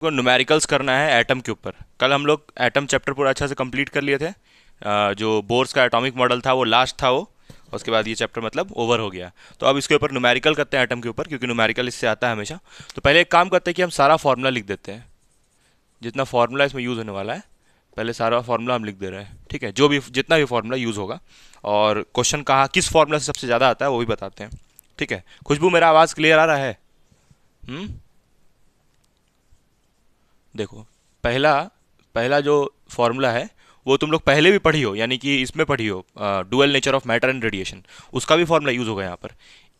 को न्यूमेरिकल्स करना है एटम के ऊपर। कल हम लोग एटम चैप्टर पूरा अच्छा से कंप्लीट कर लिए थे। जो बोर्स का एटॉमिक मॉडल था वो लास्ट था वो। उसके बाद ये चैप्टर मतलब ओवर हो गया। तो अब इसके ऊपर न्यूमेरिकल करते हैं एटम के ऊपर, क्योंकि न्यूमेरिकल इससे आता है हमेशा। तो पहले एक काम करते हैं कि हम सारा फार्मूला लिख देते हैं, जितना फार्मूला इसमें यूज़ होने वाला है पहले सारा फार्मूला हम लिख दे रहे हैं। ठीक है, जो भी जितना भी फार्मूला यूज़ होगा और क्वेश्चन कहाँ किस फार्मूला से सबसे ज़्यादा आता है वो भी बताते हैं। ठीक है, खुशबू मेरा आवाज़ क्लियर आ रहा है? हम्म। देखो, पहला पहला जो फॉर्मूला है वो तुम लोग पहले भी पढ़ी हो, यानी कि इसमें पढ़ी हो, dual nature of matter and radiation. उसका भी फॉर्मूला यूज होगा यहाँ पर,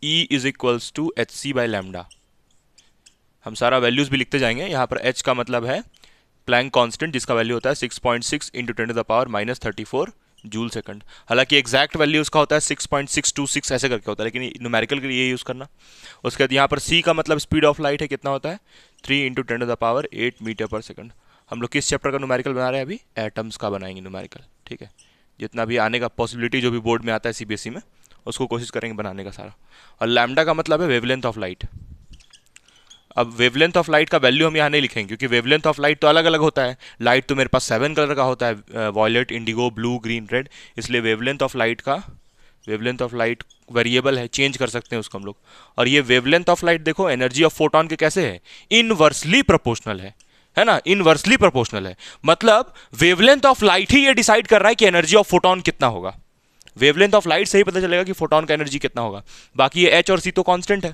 E is equals to H C by lambda. हम सारा वैल्यूज भी लिखते जाएंगे। यहाँ पर H का मतलब है प्लैंक कांस्टेंट, जिसका वैल्यू होता है 6.6 into 10 to the power -34 joule second. हालांकि एग्जैक्ट वैल्यू उसका होता है 6.626 ऐसे करके होता है, लेकिन न्यूमेरिकल के लिए ये यूज़ करना। उसके बाद यहाँ पर C का मतलब स्पीड ऑफ लाइट है, कितना होता है 3 into 10 to the power 8 metre per second. हम लोग किस चैप्टर का न्यूमेरिकल बना रहे हैं? अभी एटम्स का बनाएंगे न्यूमेरिकल। ठीक है, जितना भी आने का पॉसिबिलिटी जो भी बोर्ड में आता है CBSE में, उसको कोशिश करेंगे बनाने का सारा। और लैम्डा का मतलब है वेवलेंथ ऑफ लाइट। अब वेवलेंथ ऑफ लाइट का वैल्यू हम यहाँ नहीं लिखेंगे, क्योंकि वेवलेंथ ऑफ लाइट तो अलग अलग होता है। लाइट तो मेरे पास 7 कलर का होता है, violet, indigo, blue, green, red. इसलिए वेवलेंथ ऑफ लाइट वेरिएबल है, चेंज कर सकते हैं उसको हम लोग। और ये वेवलेंथ ऑफ लाइट देखो एनर्जी ऑफ फोटोन के कैसे है, इनवर्सली प्रोपोर्शनल है ना, इनवर्सली प्रोपोर्शनल है। मतलब वेवलेंथ ऑफ लाइट ही ये डिसाइड कर रहा है कि एनर्जी ऑफ फोटोन कितना होगा। वेवलेंथ ऑफ लाइट से ही पता चलेगा कि फोटोन का एनर्जी कितना होगा। बाकी ये H और C तो कांस्टेंट है।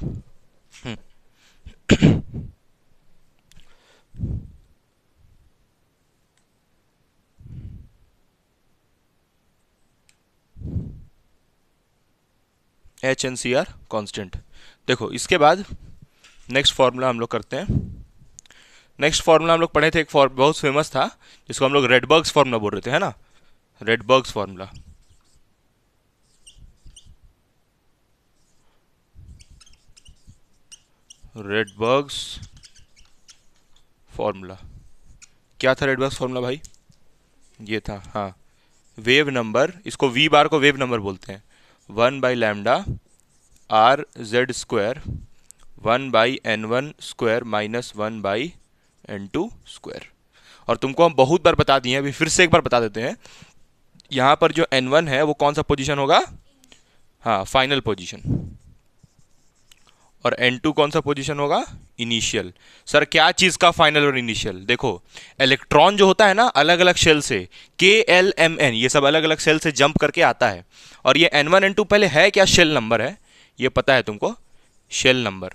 H and C are constant. देखो, इसके बाद नेक्स्ट फॉर्मूला हम लोग करते हैं। नेक्स्ट फॉर्मूला हम लोग पढ़े थे, एक बहुत फेमस था, जिसको हम लोग रेडबर्ग्स फॉर्मूला बोल रहे थे, है ना, रेडबर्ग्स फॉर्मूला। रेडबर्ग्स फॉर्मूला क्या था? रेडबर्ग्स फॉर्मूला भाई ये था, हाँ, वेव नंबर, इसको V बार को वेव नंबर बोलते हैं, 1/λ R(Z²) 1/N1² माइनस 1/N2²। और तुमको हम बहुत बार बता दिए हैं, अभी फिर से एक बार बता देते हैं। यहाँ पर जो N1 है वो कौन सा पोजीशन होगा? हाँ, फाइनल पोजीशन। और N2 कौन सा पोजीशन होगा? इनिशियल। सर क्या चीज का फाइनल और इनिशियल? देखो, इलेक्ट्रॉन जो होता है ना अलग अलग शेल से, KLMN, ये सब अलग अलग शेल से जंप करके आता है। और ये N1 N2 पहले है क्या? शेल नंबर है, ये पता है तुमको, शेल नंबर,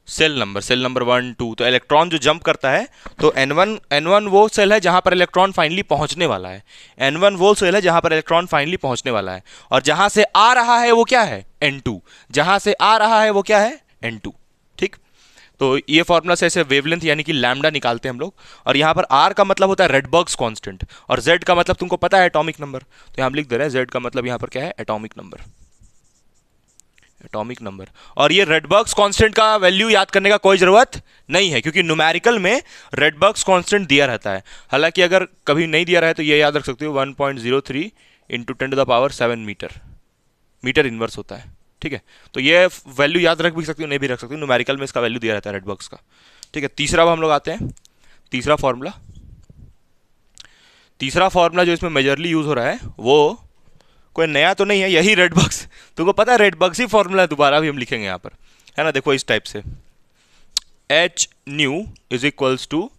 सेल नंबर 1 2। तो इलेक्ट्रॉन जो जंप करता है, तो N1 वो सेल है जहां पर इलेक्ट्रॉन फाइनली पहुंचने वाला है। N1 वो सेल है जहां पर इलेक्ट्रॉन फाइनली पहुंचने वाला है। और जहां से आ रहा है वो क्या है? N2। जहां से आ रहा है वो क्या है? N2। ठीक, तो ये फॉर्मूला से ऐसे वेवलेंथ यानी कि लैम्डा निकालते हैं हम लोग। और यहाँ पर R का मतलब होता है रेडबर्ग्स कांस्टेंट, और Z का मतलब तुमको पता है एटॉमिक नंबर। तो हम लिख दे रहे हैं Z का मतलब यहाँ पर क्या है? Atomic number, atomic number. और ये रेडबर्ग्स कांस्टेंट का वैल्यू याद करने का कोई जरूरत नहीं है, क्योंकि न्यूमेरिकल में रेडबर्ग्स कांस्टेंट दिया रहता है। हालांकि अगर कभी नहीं दिया रहा है तो ये याद रख सकते हो, 1.03 into 10 to the power 7 metre inverse होता है। ठीक है, तो ये वैल्यू याद रख भी सकते हो, नहीं भी रख सकते हो, न्यूमेरिकल में इसका वैल्यू दिया रहता है रेडबर्ग्स का। ठीक है, तीसरा अब हम लोग आते हैं, तीसरा फॉर्मूला जो इसमें मेजरली यूज हो रहा है वो कोई नया तो नहीं है, यही रेडबर्ग्स, तुमको पता है रेडबर्ग्स ही फॉर्मूला है, दोबारा भी हम लिखेंगे यहाँ पर, है ना। देखो इस टाइप से, H nu is equals to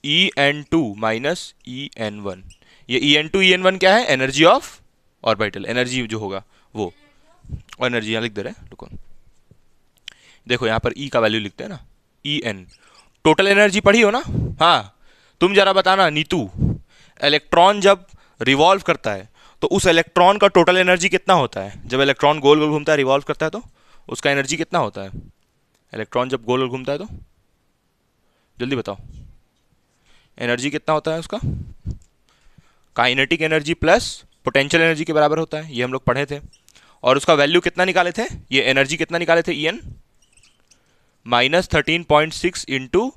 EN2 minus EN1। ये EN2 EN1 क्या है? एनर्जी ऑफ ऑर्बिटल, एनर्जी जो होगा वो, और एनर्जी यहाँ लिख दे रहे हैं, रुको। देखो यहाँ पर E का वैल्यू लिखते हैं ना, EN, टोटल एनर्जी पढ़ी हो ना? हाँ, तुम जरा बताना नीतू, इलेक्ट्रॉन जब रिवॉल्व करता है तो उस इलेक्ट्रॉन का टोटल एनर्जी कितना होता है? जब इलेक्ट्रॉन गोल गोल घूमता है, रिवॉल्व करता है, तो उसका एनर्जी कितना होता है? इलेक्ट्रॉन जब गोल गोल घूमता है तो जल्दी बताओ, एनर्जी कितना होता है उसका? Kinetic energy plus potential energy के बराबर होता है, ये हम लोग पढ़े थे। और उसका वैल्यू कितना निकाले थे? ये एनर्जी कितना निकाले थे? EN -13.6 into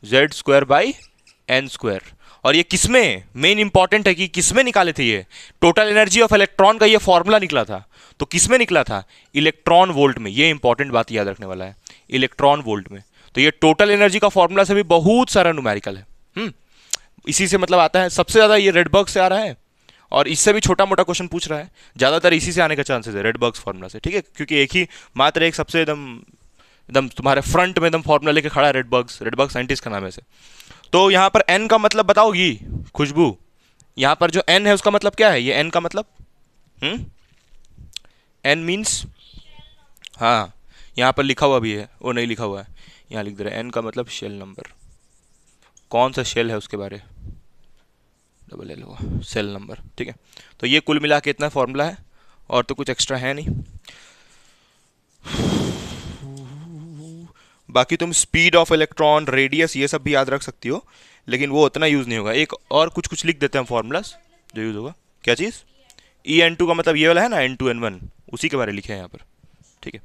Z²/N²। और ये किसमें मेन इंपॉर्टेंट है कि किसमें निकाले थे? ये टोटल एनर्जी ऑफ इलेक्ट्रॉन का ये फॉर्मूला निकला था, तो किसमें निकला था? इलेक्ट्रॉन वोल्ट में। ये इंपॉर्टेंट बात याद रखने वाला है, इलेक्ट्रॉन वोल्ट में। तो ये टोटल एनर्जी का फॉर्मूला से भी बहुत सारा न्यूमेरिकल है। इसी से मतलब आता है सबसे ज़्यादा, ये रेडबर्ग से आ रहा है, और इससे भी छोटा मोटा क्वेश्चन पूछ रहा है, ज़्यादातर इसी से आने का चांसेस है, रेडबर्ग फार्मूला से, ठीक है, क्योंकि एक ही मात्र एक सबसे एकदम एकदम तुम्हारे फ्रंट में एकदम फार्मूला लेके खड़ा है रेडबर्ग साइंटिस्ट का नाम है ऐसे। तो यहाँ पर एन का मतलब बताओगी खुशबू, यहाँ पर जो एन है उसका मतलब क्या है, ये एन का मतलब एन मीन्स, हाँ यहाँ पर लिखा हुआ भी है, वो नहीं लिखा हुआ है, यहाँ लिख दे रहे हैं एन का मतलब शेल नंबर, कौन सा शेल है उसके बारे, डबल एल हुआ सेल नंबर, ठीक है। तो ये कुल मिला के इतना फॉर्मूला है, और तो कुछ एक्स्ट्रा है नहीं। बाकी तुम स्पीड ऑफ इलेक्ट्रॉन, रेडियस, ये सब भी याद रख सकती हो, लेकिन वो उतना यूज़ नहीं होगा। एक और कुछ कुछ लिख देते हैं फॉर्मूलाज जो यूज़ होगा। क्या चीज़, E(n2) का मतलब ये वाला है ना, N2 N1, उसी के बारे लिखे हैं यहाँ पर, ठीक है।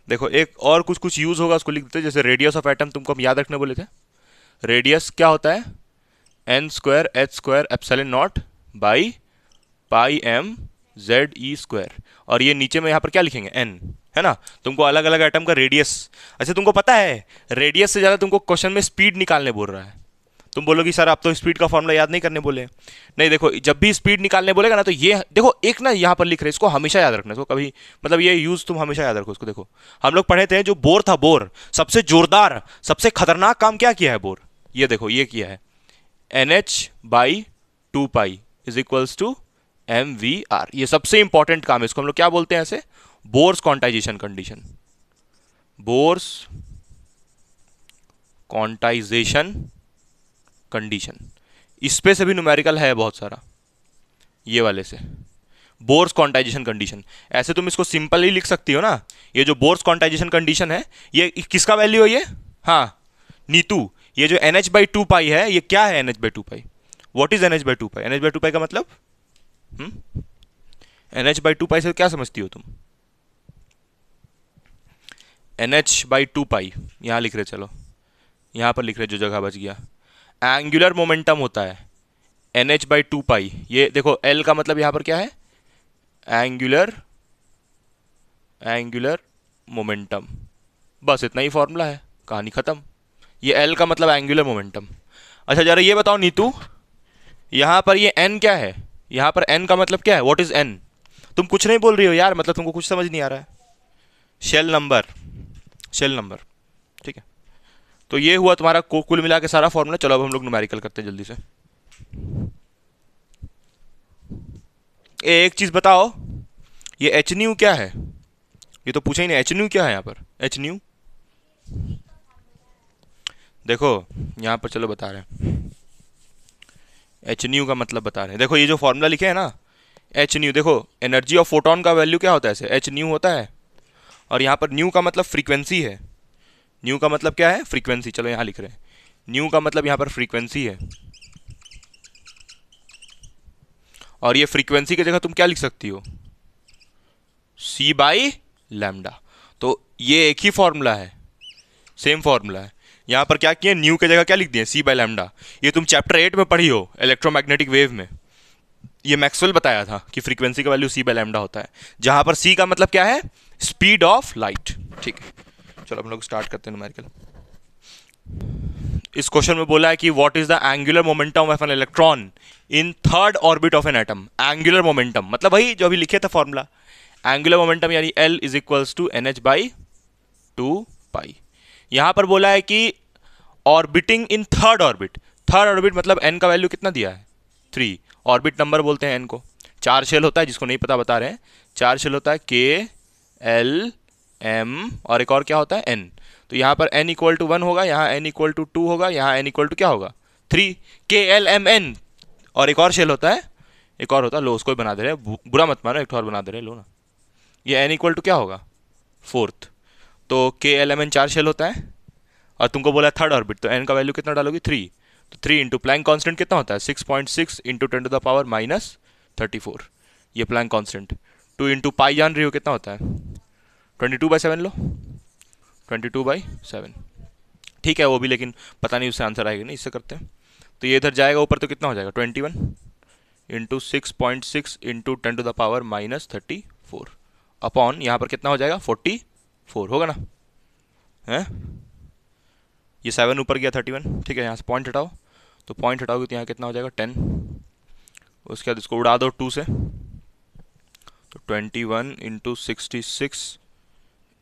देखो एक और कुछ कुछ यूज़ होगा उसको लिख देते हैं, जैसे रेडियस ऑफ एटम तुमको हम याद रखने बोले थे। रेडियस क्या होता है, n² h² epsilon not by pi m z(e²), और ये नीचे में यहाँ पर क्या लिखेंगे, n, है ना। तुमको अलग अलग एटम का रेडियस, अच्छा तुमको पता है रेडियस से ज़्यादा तुमको क्वेश्चन में स्पीड निकालने बोल रहा है। तुम बोलोगी सर आप तो स्पीड का फॉर्मूला याद नहीं करने बोले। नहीं देखो, जब भी स्पीड निकालने बोलेगा ना, तो ये देखो एक ना यहाँ पर लिख रहे, इसको हमेशा याद रखना, इसको कभी मतलब ये यूज़ तुम हमेशा याद रखो इसको। देखो हम लोग पढ़े थे जो बोर था, बोर सबसे जोरदार सबसे खतरनाक काम क्या किया है बोर, ये देखो ये किया है, NH/2π is equals to MVR, ये सबसे इंपॉर्टेंट काम है, इसको हम लोग क्या बोलते हैं ऐसे, Bohr's quantization condition, Bohr's quantization condition. इस पे से भी न्यूमेरिकल है बहुत सारा, ये वाले से, बोर्स क्वांटाइजेशन कंडीशन। ऐसे तुम इसको सिंपल ही लिख सकती हो ना, ये जो बोर्स क्वांटाइजेशन कंडीशन है ये किसका वैल्यू है, ये हाँ नीतू, ये जो NH/2π है ये क्या है, NH/2π, what is NH/2π, NH/2π का मतलब NH/2π से क्या समझती हो तुम, NH/2π यहां लिख रहे, चलो यहां पर लिख रहे, जो जगह बच गया, एंगुलर मोमेंटम होता है NH/2π। ये देखो L का मतलब यहां पर क्या है, एंगुलर मोमेंटम, बस इतना ही फॉर्मूला है, कहानी खत्म। ये L का मतलब एंगुलर मोमेंटम। अच्छा जरा ये बताओ नीतू, यहां पर ये N क्या है, यहां पर N का मतलब क्या है, व्हाट इज N, तुम कुछ नहीं बोल रही हो यार, मतलब तुमको कुछ समझ नहीं आ रहा है, शेल नंबर, शेल नंबर, ठीक है। तो ये हुआ तुम्हारा कुल मिला के सारा फॉर्मूला। चलो अब हम लोग न्यूमेरिकल करते हैं जल्दी से। एक चीज बताओ, ये एच न्यू क्या है, ये तो पूछा ही नहीं, एच न्यू क्या है यहाँ पर, एच न्यू देखो यहाँ पर, चलो बता रहे हैं, एच न्यू का मतलब बता रहे हैं। देखो ये जो फॉर्मूला लिखे हैं ना, एच न्यू, देखो एनर्जी ऑफ फोटोन का वैल्यू क्या होता है ऐसे, एच न्यू होता है, और यहाँ पर न्यू का मतलब फ्रीक्वेंसी है, न्यू का मतलब क्या है, फ्रीक्वेंसी। चलो यहाँ लिख रहे हैं, न्यू का मतलब यहाँ पर फ्रीक्वेंसी है, और ये फ्रीक्वेंसी की जगह तुम क्या लिख सकती हो, c/λ। तो ये एक ही फॉर्मूला है, सेम फॉर्मूला है। यहाँ पर क्या किया, न्यू की जगह क्या लिख दिए, c/λ। ये तुम चैप्टर 8 में पढ़ी हो इलेक्ट्रोमैग्नेटिक वेव में, ये मैक्सवेल बताया था कि फ्रीक्वेंसी का वैल्यू c/λ होता है, जहां पर c का मतलब क्या है, स्पीड ऑफ लाइट, ठीक है। चलो हम लोग स्टार्ट करते हैं न्यूमेरिकल। इस क्वेश्चन में बोला है कि what is the angular momentum of an electron in third orbit of an atom. Angular momentum मतलब वही जो अभी लिखे था फॉर्मूला, एंगुलर मोमेंटम यानी L is equals to NH/2π। यहां पर बोला है कि orbiting in third orbit, third orbit मतलब n का वैल्यू कितना दिया है, 3, ऑर्बिट नंबर बोलते हैं n को। 4 शेल होता है, जिसको नहीं पता बता रहे हैं, 4 शेल होता है, K L M और एक और क्या होता है, n। तो यहाँ पर n इक्वल टू 1 होगा, यहाँ n इक्वल टू 2 होगा, यहाँ n इक्वल टू क्या होगा, 3, K L M N। और एक और शेल होता है, एक और होता है, लो उसको ही बना दे रहे हैं, बुरा मत मानो, एक और बना दे रहे हैं, लो ना, ये n इक्वल टू क्या होगा, 4th। तो K L M N 4 shell होता है, और तुमको बोला थर्ड ऑर्बिट, तो n का वैल्यू कितना डालोगी, 3। तो 3 इंटू प्लैंक कॉन्स्टेंट कितना होता है, 6.6 इंटू 10⁻⁻34, ये प्लैंक कॉन्स्टेंट। 2 इंटू पाई जान रही हो कितना होता है, 22/7 लो, 22/7, ठीक है वो भी, लेकिन पता नहीं उससे आंसर आएगा नहीं, इससे करते हैं। तो ये इधर जाएगा ऊपर, तो कितना हो जाएगा, 21 इंटू 6.6 इंटू 10⁻⁻34 अपॉन यहाँ पर कितना हो जाएगा, 44 होगा ना, है ये 7 ऊपर गया 31, ठीक है। यहाँ से पॉइंट हटाओ, तो पॉइंट हटाओगे तो यहाँ कितना हो जाएगा 10। उसके बाद इसको उड़ा दो 2 से, तो 21 into 66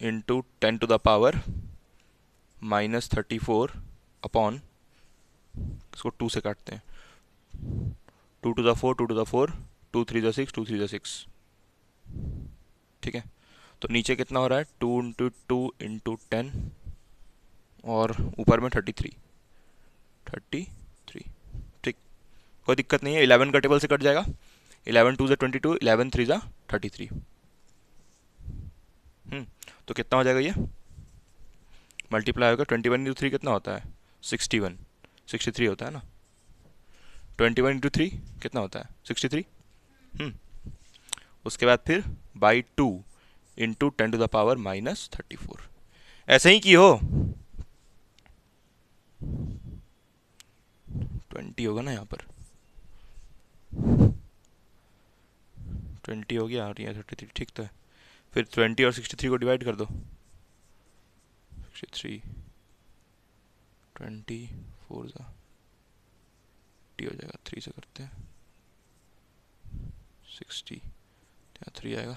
into 10 to the power minus 34 upon, इसको 2 से काटते हैं, 2 to the 4, 2 to the 4, 2 3 the 6, 2 3 the 6, ठीक है। तो नीचे कितना हो रहा है 2 इंटू 2 इंटू 10 और ऊपर में 33, ठीक, कोई दिक्कत नहीं है। 11 का टेबल से कट जाएगा, 11 2 ज़ा 22, 11 3 ज़ा 33। तो कितना हो जाएगा ये, मल्टीप्लाई होगा 21 इंटू 3 कितना होता है 61, 63 होता है ना। 21 इंटू 3 कितना होता है 63। उसके बाद फिर by 2 into 10 to the power minus 34, ऐसे ही की हो 20 होगा ना, यहाँ पर 20 हो गया और यहाँ 33, ठीक तो है। फिर 20 और 63 को डिवाइड कर दो, 63 20 4 ज़ा 80 हो जाएगा, 3 से करते हैं 60, यहाँ 3 आएगा,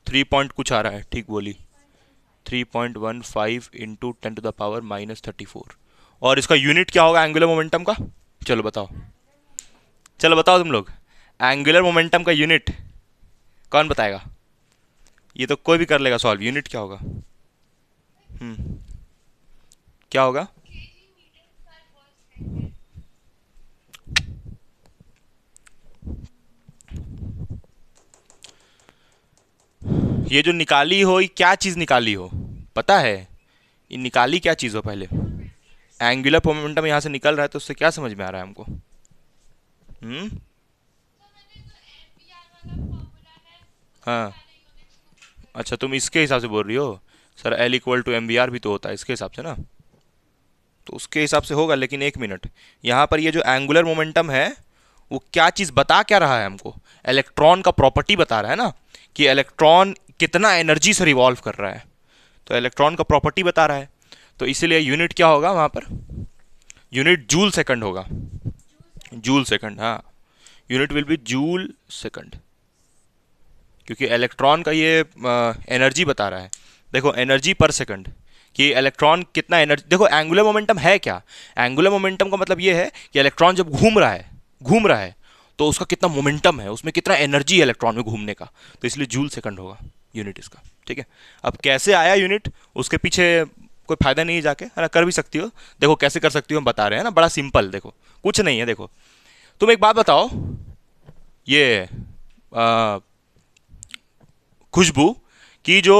3 पॉइंट कुछ आ रहा है, ठीक बोली, 3.15 into 10 to the power minus 34। और इसका यूनिट क्या होगा एंगुलर मोमेंटम का, चलो बताओ, चलो बताओ तुम लोग, एंगुलर मोमेंटम का यूनिट कौन बताएगा। ये तो कोई भी कर लेगा सॉल्व, यूनिट क्या होगा, क्या होगा, ये जो निकाली हो, ये क्या चीज निकाली हो पता है, ये निकाली क्या चीज हो पहले, एंगुलर मोमेंटम यहाँ से निकल रहा है, तो उससे क्या समझ में आ रहा है हमको। हाँ, अच्छा तुम इसके हिसाब से बोल रही हो, sir L equal to MVR भी तो होता है इसके हिसाब से ना, तो उसके हिसाब से होगा। लेकिन एक मिनट, यहाँ पर ये जो एंगुलर मोमेंटम है वो क्या चीज़ बता क्या रहा है हमको, इलेक्ट्रॉन का प्रॉपर्टी बता रहा है ना, कि इलेक्ट्रॉन कितना एनर्जी से रिवॉल्व कर रहा है, तो इलेक्ट्रॉन का प्रॉपर्टी बता रहा है। तो इसीलिए यूनिट क्या होगा वहाँ पर, यूनिट जूल सेकंड होगा, जूल सेकंड, हाँ unit will be joule second, क्योंकि इलेक्ट्रॉन का ये एनर्जी बता रहा है। देखो एनर्जी पर सेकंड, कि इलेक्ट्रॉन कितना एनर्जी, देखो एंगुलर मोमेंटम है क्या, एंगुलर मोमेंटम का मतलब ये है कि इलेक्ट्रॉन जब घूम रहा है तो उसका कितना मोमेंटम है, उसमें कितना एनर्जी है इलेक्ट्रॉन में घूमने का, तो इसलिए जूल सेकंड होगा यूनिट इसका, ठीक है। अब कैसे आया यूनिट, उसके पीछे कोई फायदा नहीं है जाके, है ना, कर भी सकती हो, देखो कैसे कर सकती हो हम बता रहे हैं ना, बड़ा सिंपल, देखो कुछ नहीं है। देखो तुम एक बात बताओ, ये खुशबू की जो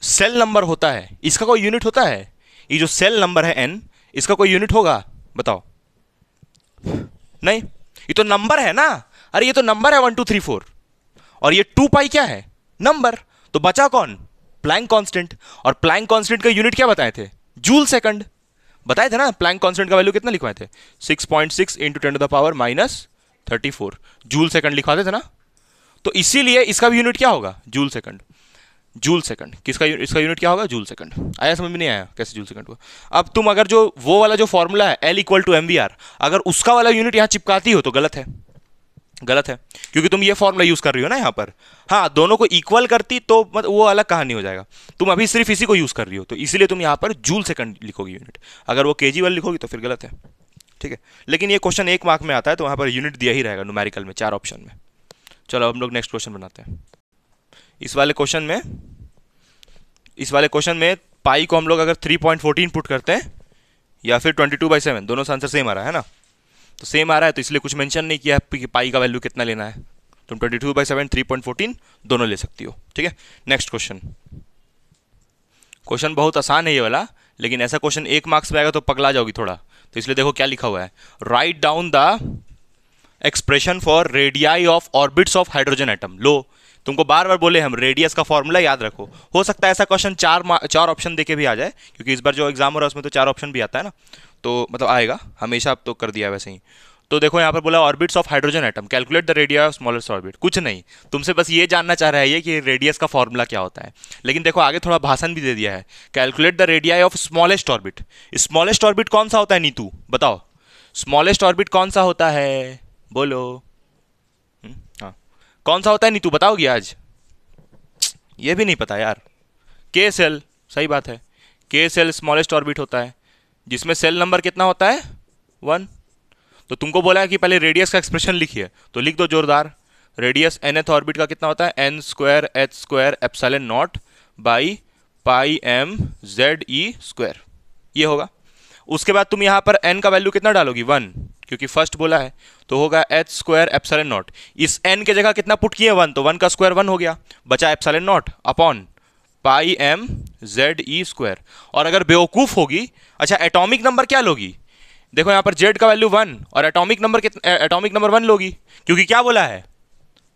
सेल नंबर होता है इसका कोई यूनिट होता है, ये जो सेल नंबर है n, इसका कोई यूनिट होगा बताओ, नहीं, ये तो नंबर है ना, अरे ये तो नंबर है 1 2 3 4, और ये 2 पाई क्या है नंबर, तो बचा कौन प्लैंक कांस्टेंट, और प्लैंक कांस्टेंट का यूनिट क्या बताए थे, जूल सेकंड बताए थे ना, प्लैंक कांस्टेंट का वैल्यू कितना लिखवाए थे 6.6 into 10 to the power minus 34 joule second लिखवाते थे ना, तो इसीलिए इसका भी यूनिट क्या होगा जूल सेकंड, जूल सेकंड किसका, इसका यूनिट क्या होगा जूल सेकंड। आया समझ में नहीं आया कैसे जूल सेकंड हुआ। अब तुम अगर जो वो वाला जो फॉर्मूला है L इक्वल टू MVR, अगर उसका वाला यूनिट यहाँ चिपकाती हो तो गलत है, गलत है, क्योंकि तुम ये फॉर्मूला यूज कर रही हो ना यहाँ पर, हाँ दोनों को इक्वल करती तो मतलब वो अलग कहानी हो जाएगा, तुम अभी सिर्फ इसी को यूज कर रही हो, तो इसीलिए तुम यहाँ पर जूल सेकंड लिखोगी यूनिट, अगर वो kg वाला लिखोगी तो फिर गलत है, ठीक है। लेकिन ये क्वेश्चन 1 मार्क में आता है तो वहाँ पर यूनिट दिया ही रहेगा न्यूमेरिकल में 4 ऑप्शन में। चलो हम लोग नेक्स्ट क्वेश्चन बनाते हैं। इस वाले क्वेश्चन में पाई को हम लोग अगर 3.14 पुट करते हैं या फिर 22/7, दोनों से आंसर सेम आ रहा है ना, तो सेम आ रहा है तो इसलिए कुछ मेंशन नहीं किया कि पाई का वैल्यू कितना लेना है, तुम 22/7 3.14 दोनों ले सकती हो, ठीक है। नेक्स्ट क्वेश्चन बहुत आसान है ये वाला, लेकिन ऐसा क्वेश्चन 1 मार्क्स में आएगा तो पगला जाओगी थोड़ा, तो इसलिए देखो क्या लिखा हुआ है, write down the expression for radii of orbits of hydrogen atom. लो तुमको बार बार बोले हम रेडियस का फॉर्मूला याद रखो, हो सकता है ऐसा क्वेश्चन 4 ऑप्शन देके भी आ जाए, क्योंकि इस बार जो एग्जाम हो रहा है उसमें तो 4 ऑप्शन भी आता है ना, तो मतलब आएगा हमेशा, अब तो कर दिया वैसे ही। तो देखो यहाँ पर बोला orbits of hydrogen atom, calculate the radius of smallest orbit. कुछ नहीं, तुमसे बस ये जानना चाह रहा है ये कि रेडियस का फॉर्मूला क्या होता है। लेकिन देखो आगे थोड़ा भाषण भी दे दिया है, calculate the radii of smallest orbit. Smallest orbit कौन सा होता है नीतू, बताओ स्मॉलेस्ट ऑर्बिट कौन सा होता है, बोलो। हाँ, कौन सा होता है नीतू, बताओगी आज? ये भी नहीं पता यार। के सेल, सही बात है, के सेल स्मॉलेस्ट ऑर्बिट होता है, जिसमें सेल नंबर कितना होता है, 1। तो तुमको बोला है कि पहले रेडियस का एक्सप्रेशन लिखिए, तो लिख दो जोरदार। रेडियस nth ऑर्बिट का कितना होता है, n square h square epsilon not by pi m z e square, ये होगा। उसके बाद तुम यहाँ पर n का वैल्यू कितना डालोगी, 1, क्योंकि फर्स्ट बोला है, तो होगा h स्क्वायर एप्सिलॉन नॉट। इस n के जगह कितना पुट किए, 1, तो 1 का स्क्वायर 1 हो गया, बचा epsilon not upon pi m z e square. और अगर बेवकूफ होगी, अच्छा एटॉमिक नंबर क्या लोगी, देखो यहाँ पर z का वैल्यू 1 और एटॉमिक नंबर कितना, एटॉमिक नंबर 1 लोगी, क्योंकि क्या बोला है,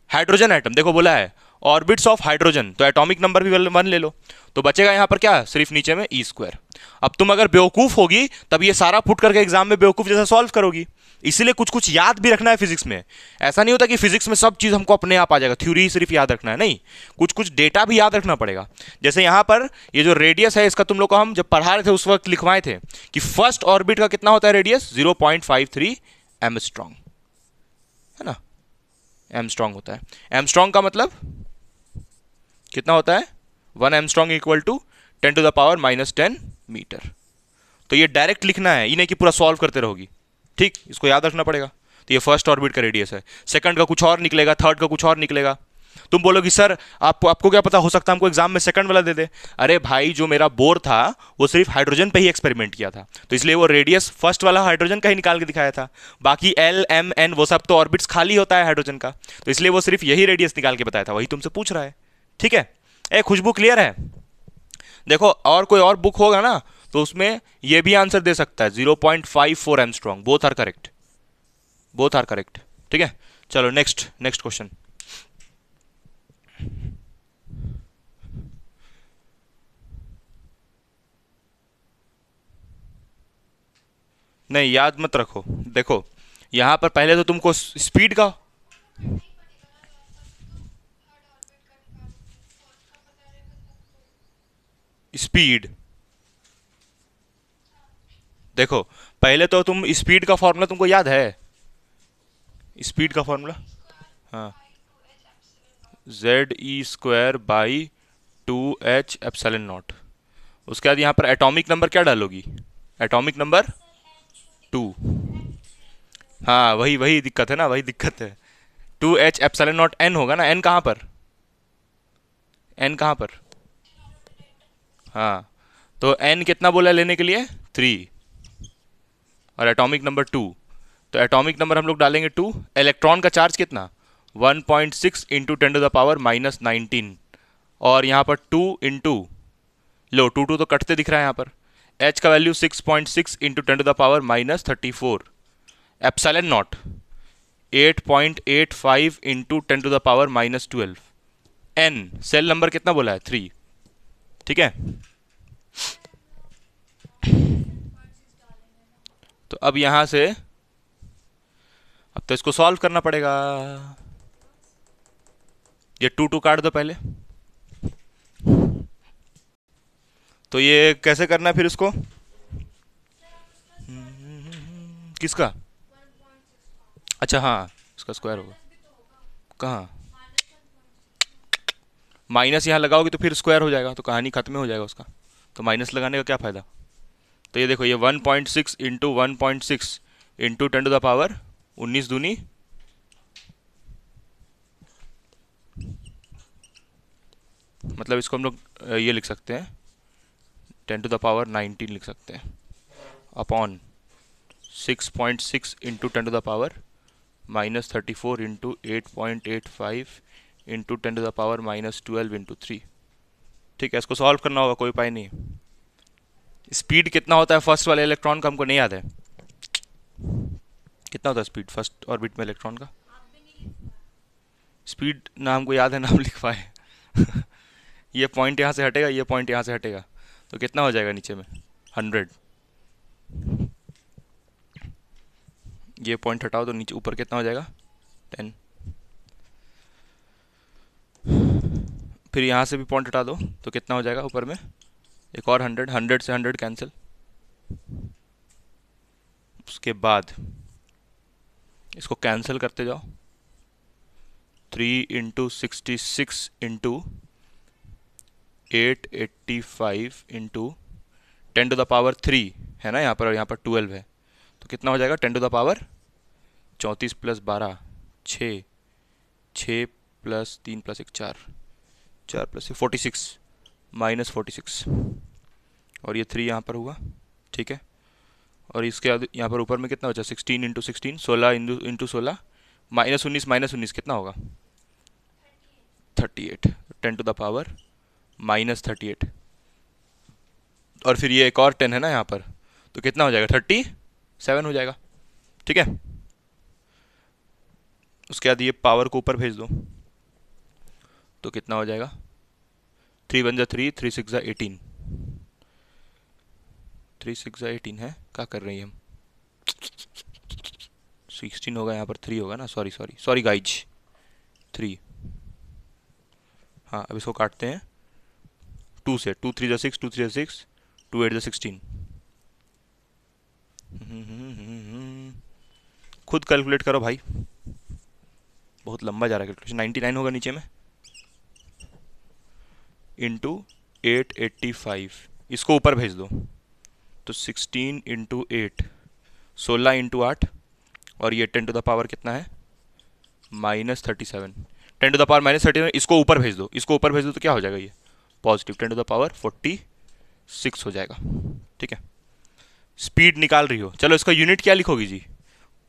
हाइड्रोजन एटम, देखो बोला है ऑर्बिट्स ऑफ हाइड्रोजन, तो एटॉमिक नंबर भी 1 ले लो, तो बचेगा यहाँ पर क्या, सिर्फ नीचे में ई स्क्वायर। अब तुम अगर बेवकूफ होगी तब ये सारा पुट करके एग्जाम में बेवकूफ जैसा सॉल्व करोगी। इसीलिए कुछ कुछ याद भी रखना है फिजिक्स में। ऐसा नहीं होता कि फिजिक्स में सब चीज हमको अपने आप आ जाएगा, थ्योरी सिर्फ याद रखना है, नहीं, कुछ कुछ डेटा भी याद रखना पड़ेगा। जैसे यहाँ पर ये जो रेडियस है, इसका तुम लोग को हम जब पढ़ा रहे थे उस वक्त लिखवाए थे कि फर्स्ट ऑर्बिट का कितना होता है रेडियस, 0.53 एमस्ट्रॉन्ग, है ना, एमस्ट्रॉन्ग होता है। एमस्ट्रॉन्ग का मतलब कितना होता है, 1 एमस्ट्रॉन्ग इक्वल टू 10⁻⁻10 मीटर। तो ये डायरेक्ट लिखना है, ये नहीं कि पूरा सॉल्व करते रहोगी, ठीक, इसको याद रखना पड़ेगा। तो ये फर्स्ट ऑर्बिट का रेडियस है, सेकंड का कुछ और निकलेगा, थर्ड का कुछ और निकलेगा। तुम बोलोगी सर आपको क्या पता, हो सकता है हमको एग्जाम में सेकंड वाला दे दे। अरे भाई जो मेरा बोर था वो सिर्फ हाइड्रोजन पे ही एक्सपेरिमेंट किया था, तो इसलिए वो रेडियस फर्स्ट वाला हाइड्रोजन का ही निकाल के दिखाया था। बाकी एल एम एन वो सब तो ऑर्बिट्स खाली होता है हाइड्रोजन का, तो इसलिए वो सिर्फ यही रेडियस निकाल के बताया था, वही तुमसे पूछ रहा है, ठीक है। ए खुशबू क्लियर है? देखो और कोई और बुक होगा ना तो उसमें ये भी आंसर दे सकता है, 0.54 angstrom, both are correct, both are correct, ठीक है। चलो नेक्स्ट क्वेश्चन। नहीं याद मत रखो, देखो यहां पर पहले तो तुमको स्पीड का, स्पीड, देखो पहले तो तुम स्पीड का फॉर्मूला तुमको याद है, स्पीड का फॉर्मूला, हाँ, Z E square by 2h epsilon not. उसके बाद यहाँ पर एटॉमिक नंबर क्या डालोगी, एटॉमिक नंबर 2, हाँ वही वही दिक्कत है ना, वही दिक्कत है। 2h एप्सिलॉन नॉट n होगा ना, n कहाँ पर, n कहाँ पर, हाँ, तो n कितना बोला लेने के लिए, 3, और एटॉमिक नंबर 2, तो एटॉमिक नंबर हम लोग डालेंगे 2। इलेक्ट्रॉन का चार्ज कितना, 1.6 इंटू 10⁻⁻19, और यहाँ पर 2 इंटू, लो 2 तो कटते दिख रहा है यहाँ पर, h का वैल्यू 6.6 into 10⁻⁻34, epsilon nought 8.85 into 10⁻⁻12, n shell number कितना बोला है, 3, ठीक है। तो अब यहां से, अब तो इसको सॉल्व करना पड़ेगा, ये 2 काट दो पहले, तो ये कैसे करना है फिर इसको, किसका, अच्छा हाँ इसका स्क्वायर होगा, कहाँ, माइनस यहाँ लगाओगे तो फिर स्क्वायर हो जाएगा, तो कहानी खत्म हो जाएगा उसका, तो माइनस लगाने का क्या फ़ायदा। तो ये देखो ये 1.6 इंटू 1.6 इंटू 10⁻19 दूनी, मतलब इसको हम लोग ये लिख सकते हैं 10⁻19 लिख सकते हैं, upon 6.6 into 10⁻⁻34 into 8.85 into 10⁻⁻12 into 3, ठीक है। इसको सॉल्व करना होगा, कोई उपाय नहीं। स्पीड कितना होता है फर्स्ट वाले इलेक्ट्रॉन का, हमको नहीं याद है, कितना होता है स्पीड फर्स्ट ऑर्बिट में इलेक्ट्रॉन का, स्पीड ना हमको याद है ना हम लिख पाए ये पॉइंट यहाँ से हटेगा, ये पॉइंट यहाँ से हटेगा, तो कितना हो जाएगा नीचे में, 100, ये पॉइंट हटाओ तो नीचे ऊपर कितना हो जाएगा 10। फिर यहाँ से भी पॉइंट हटा दो तो कितना हो जाएगा ऊपर में एक और 100, 100 से 100 कैंसिल। उसके बाद इसको कैंसिल करते जाओ। 3 इंटू 66 इंटू 885 इंटू 10⁻³ है ना यहाँ पर, और यहाँ पर 12 है, तो कितना हो जाएगा 10⁻34 प्लस 12 6, 6 प्लस 3 प्लस 1 4, 4 प्लस 46 -46, और ये 3 यहाँ पर हुआ, ठीक है। और इसके बाद यहाँ पर ऊपर में कितना बचा 16 इंटू 16, 16 इंटू 16 -19 कितना होगा 38, 10⁻−38, और फिर ये एक और 10 है ना यहाँ पर, तो कितना हो जाएगा 37 हो जाएगा, ठीक है। उसके बाद ये पावर को ऊपर भेज दो तो कितना हो जाएगा 3 1 3, 3 6 18, 3 6 18 है, क्या कर रही है हम, 16 होगा यहाँ पर, 3 होगा ना, सॉरी सॉरी सॉरी गाइज 3। हाँ अब इसको काटते हैं 2 से, 2 3 6, 2 3 6, 2 8 16। खुद कैलकुलेट करो भाई, बहुत लंबा जा रहा है कैलकुलेशन। 99 होगा नीचे में इंटू 885, इसको ऊपर भेज दो तो 16 इंटू 8, 16 इंटू 8, और ये 10⁻ कितना है -37, 10⁻−37, इसको ऊपर भेज दो, इसको ऊपर भेज दो तो क्या हो जाएगा ये पॉजिटिव 10⁻46 हो जाएगा, ठीक है। स्पीड निकाल रही हो, चलो इसका यूनिट क्या लिखोगी जी,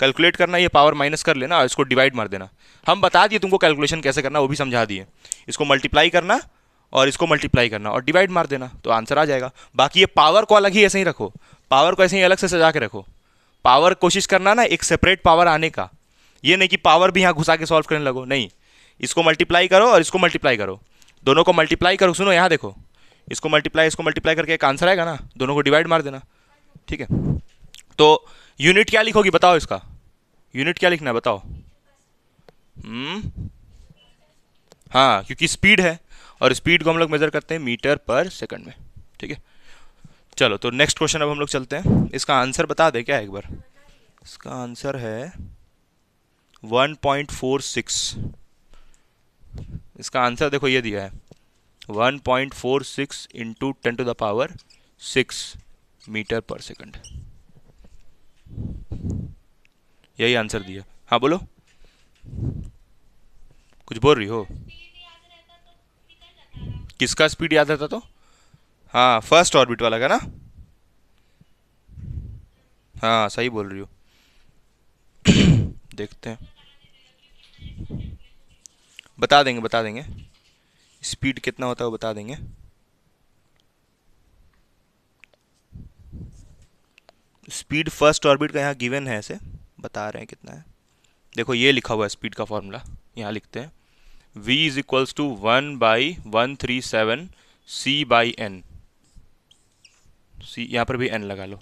कैलकुलेट करना, ये पावर माइनस कर लेना और इसको डिवाइड मार देना। हम बता दिए तुमको कैलकुलेशन कैसे करना, वो भी समझा दिए। इसको मल्टीप्लाई करना और इसको मल्टीप्लाई करना और डिवाइड मार देना तो आंसर आ जाएगा। बाकी ये पावर को अलग ही ऐसे ही रखो, पावर को ऐसे ही अलग से सजा के रखो। पावर कोशिश करना ना एक सेपरेट पावर आने का, ये नहीं कि पावर भी यहाँ घुसा के सॉल्व करने लगो, नहीं। इसको मल्टीप्लाई करो और इसको मल्टीप्लाई करो, दोनों को मल्टीप्लाई करो। सुनो यहाँ देखो, इसको मल्टीप्लाई करके एक आंसर आएगा ना, दोनों को डिवाइड मार देना, ठीक है। तो यूनिट क्या लिखोगी बताओ, इसका यूनिट क्या लिखना है बताओ। हाँ क्योंकि स्पीड है और स्पीड को हम लोग मेजर करते हैं मीटर पर सेकंड में, ठीक है। चलो तो नेक्स्ट क्वेश्चन अब हम लोग चलते हैं। इसका आंसर बता दे क्या एक बार, इसका आंसर है 1.46। इसका आंसर देखो ये दिया है 1.46 इंटू 10⁻6 मीटर पर सेकंड, यही आंसर दिया। हाँ बोलो, कुछ बोल रही हो, किसका स्पीड याद रहता तो, हाँ फर्स्ट ऑर्बिट वाला का ना, हाँ सही बोल रही हो। देखते हैं, बता देंगे स्पीड कितना होता है वो बता देंगे। स्पीड फर्स्ट ऑर्बिट का यहाँ गिवन है, ऐसे बता रहे हैं कितना है। देखो ये लिखा हुआ है स्पीड का फॉर्मूला, यहाँ लिखते हैं v is equals to 1/137 c/n, C यहाँ पर भी n लगा लो,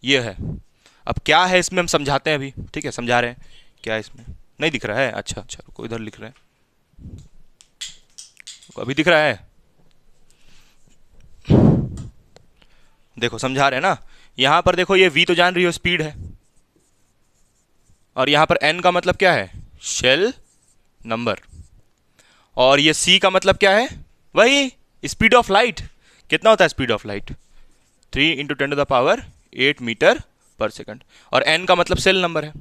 ये है। अब क्या है इसमें हम समझाते हैं अभी, ठीक है, समझा रहे हैं क्या है इसमें। नहीं दिख रहा है, अच्छा अच्छा रुको, इधर लिख रहे हैं, अभी दिख रहा है, देखो समझा रहे हैं ना। यहाँ पर देखो ये v तो जान रही हो स्पीड है, और यहाँ पर n का मतलब क्या है शेल नंबर, और ये c का मतलब क्या है वही स्पीड ऑफ लाइट। कितना होता है speed of light 3 into 10⁸ metre per second, और n का मतलब सेल नंबर है।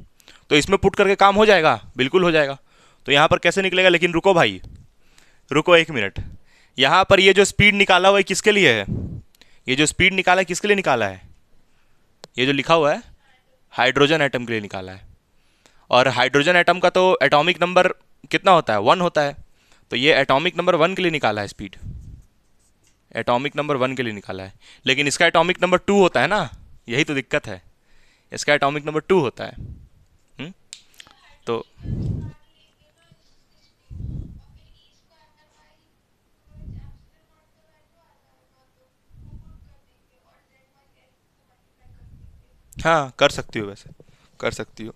तो इसमें पुट करके काम हो जाएगा, बिल्कुल हो जाएगा। तो यहाँ पर कैसे निकलेगा, लेकिन रुको भाई, रुको 1 मिनट। यहाँ पर ये जो स्पीड निकाला हुआ है किसके लिए है, ये जो स्पीड निकाला है किसके लिए निकाला है, ये जो लिखा हुआ है हाइड्रोजन एटम के लिए निकाला है। और हाइड्रोजन एटम का तो एटॉमिक नंबर कितना होता है 1 होता है, तो ये एटॉमिक नंबर 1 के लिए निकाला है स्पीड, एटॉमिक नंबर 1 के लिए निकाला है। लेकिन इसका एटॉमिक नंबर 2 होता है ना, यही तो दिक्कत है, इसका एटॉमिक नंबर 2 होता है। तो हाँ कर सकती हो, वैसे कर सकती हो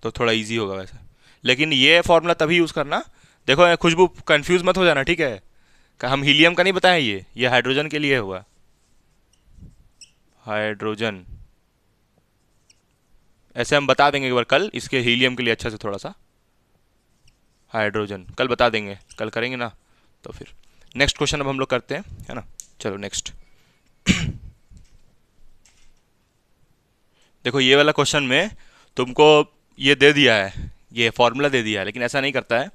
तो थोड़ा इजी होगा वैसे, लेकिन ये फॉर्मूला तभी यूज़ करना। देखो खुशबू कंफ्यूज मत हो जाना, ठीक है? हम हीलियम का नहीं बताएं, ये हाइड्रोजन के लिए हुआ। हाइड्रोजन ऐसे हम बता देंगे एक बार कल, इसके हीलियम के लिए अच्छा से थोड़ा सा। हाइड्रोजन कल बता देंगे, कल करेंगे ना। तो फिर नेक्स्ट क्वेश्चन अब हम लोग करते हैं, है ना? चलो नेक्स्ट। देखो ये वाला क्वेश्चन में तुमको ये दे दिया है, ये फॉर्मूला दे दिया है, लेकिन ऐसा नहीं करता है,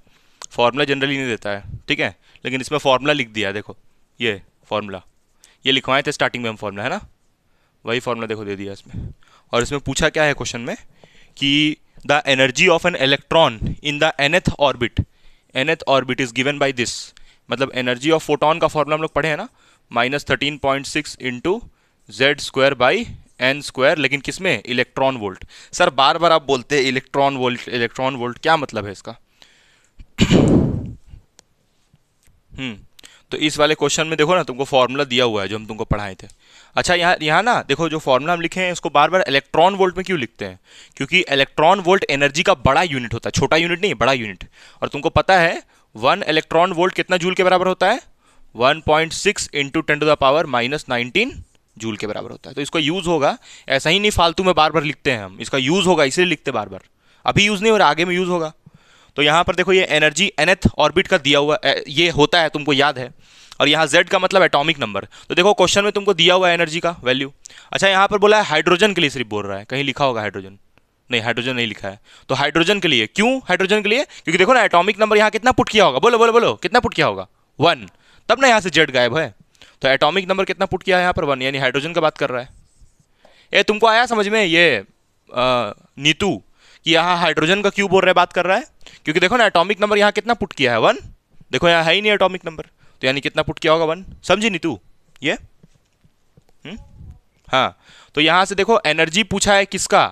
फॉर्मूला जनरली नहीं देता है, ठीक है? लेकिन इसमें फॉर्मूला लिख दिया है, देखो ये फॉर्मूला, ये लिखवाए थे स्टार्टिंग में हम फॉर्मूला, है ना? वही फॉर्मूला देखो दे दिया इसमें। और इसमें पूछा क्या है क्वेश्चन में कि the energy of an electron in the nth orbit is given by this. मतलब एनर्जी ऑफ फोटोन का फॉर्मूला हम लोग पढ़े हैं ना, -13.6 into Z square by N square, लेकिन किसमें? Electron volt. सर बार बार आप बोलते हैं इलेक्ट्रॉन वोल्ट, इलेक्ट्रॉन वोल्ट, क्या मतलब है इसका? तो इस वाले क्वेश्चन में देखो ना, तुमको फॉर्मूला दिया हुआ है जो हम तुमको पढ़ाए थे। अच्छा यहाँ ना देखो, जो फॉर्मूला हम लिखे हैं उसको बार बार इलेक्ट्रॉन वोल्ट में क्यों लिखते हैं? क्योंकि इलेक्ट्रॉन वोल्ट एनर्जी का बड़ा यूनिट होता है, छोटा यूनिट नहीं, बड़ा यूनिट। और तुमको पता है 1 इलेक्ट्रॉन वोल्ट कितना जूल के बराबर होता है? 1.6 इंटू 10⁻⁻19 जूल के बराबर होता है। तो इसको यूज होगा, ऐसा ही नहीं फालतू में बार बार लिखते हैं हम, इसका यूज होगा इसलिए लिखते बार बार। अभी यूज नहीं हो रहा, आगे में यूज होगा। तो यहाँ पर देखो ये एनर्जी nth ऑर्बिट का दिया हुआ ये होता है, तुमको याद है। और यहाँ z का मतलब एटॉमिक नंबर। तो देखो क्वेश्चन में तुमको दिया हुआ है एनर्जी का वैल्यू। अच्छा यहाँ पर बोला है हाइड्रोजन के लिए, सिर्फ बोल रहा है, कहीं लिखा होगा हाइड्रोजन? नहीं, हाइड्रोजन नहीं लिखा है। तो हाइड्रोजन के लिए क्यों? हाइड्रोजन के लिए क्योंकि देखो ना एटॉमिक नंबर यहाँ कितना पुट किया होगा, बोलो बोलो बोलो, कितना पुट किया होगा? 1, तब ना यहाँ से z गायब है। तो एटॉमिक नंबर कितना पुट किया है यहाँ पर? 1, यानी हाइड्रोजन का बात कर रहा है। ये तुमको आया समझ में ये नीतू कि यहाँ हाइड्रोजन का क्यों बोल रहा है, बात कर रहा है? क्योंकि देखो ना एटॉमिक नंबर यहाँ कितना पुट किया है? 1। देखो यहाँ है ही नहीं एटॉमिक नंबर, तो यानी कितना पुट किया होगा? 1। समझी नीतू ये? हाँ, तो यहाँ से देखो एनर्जी पूछा है किसका?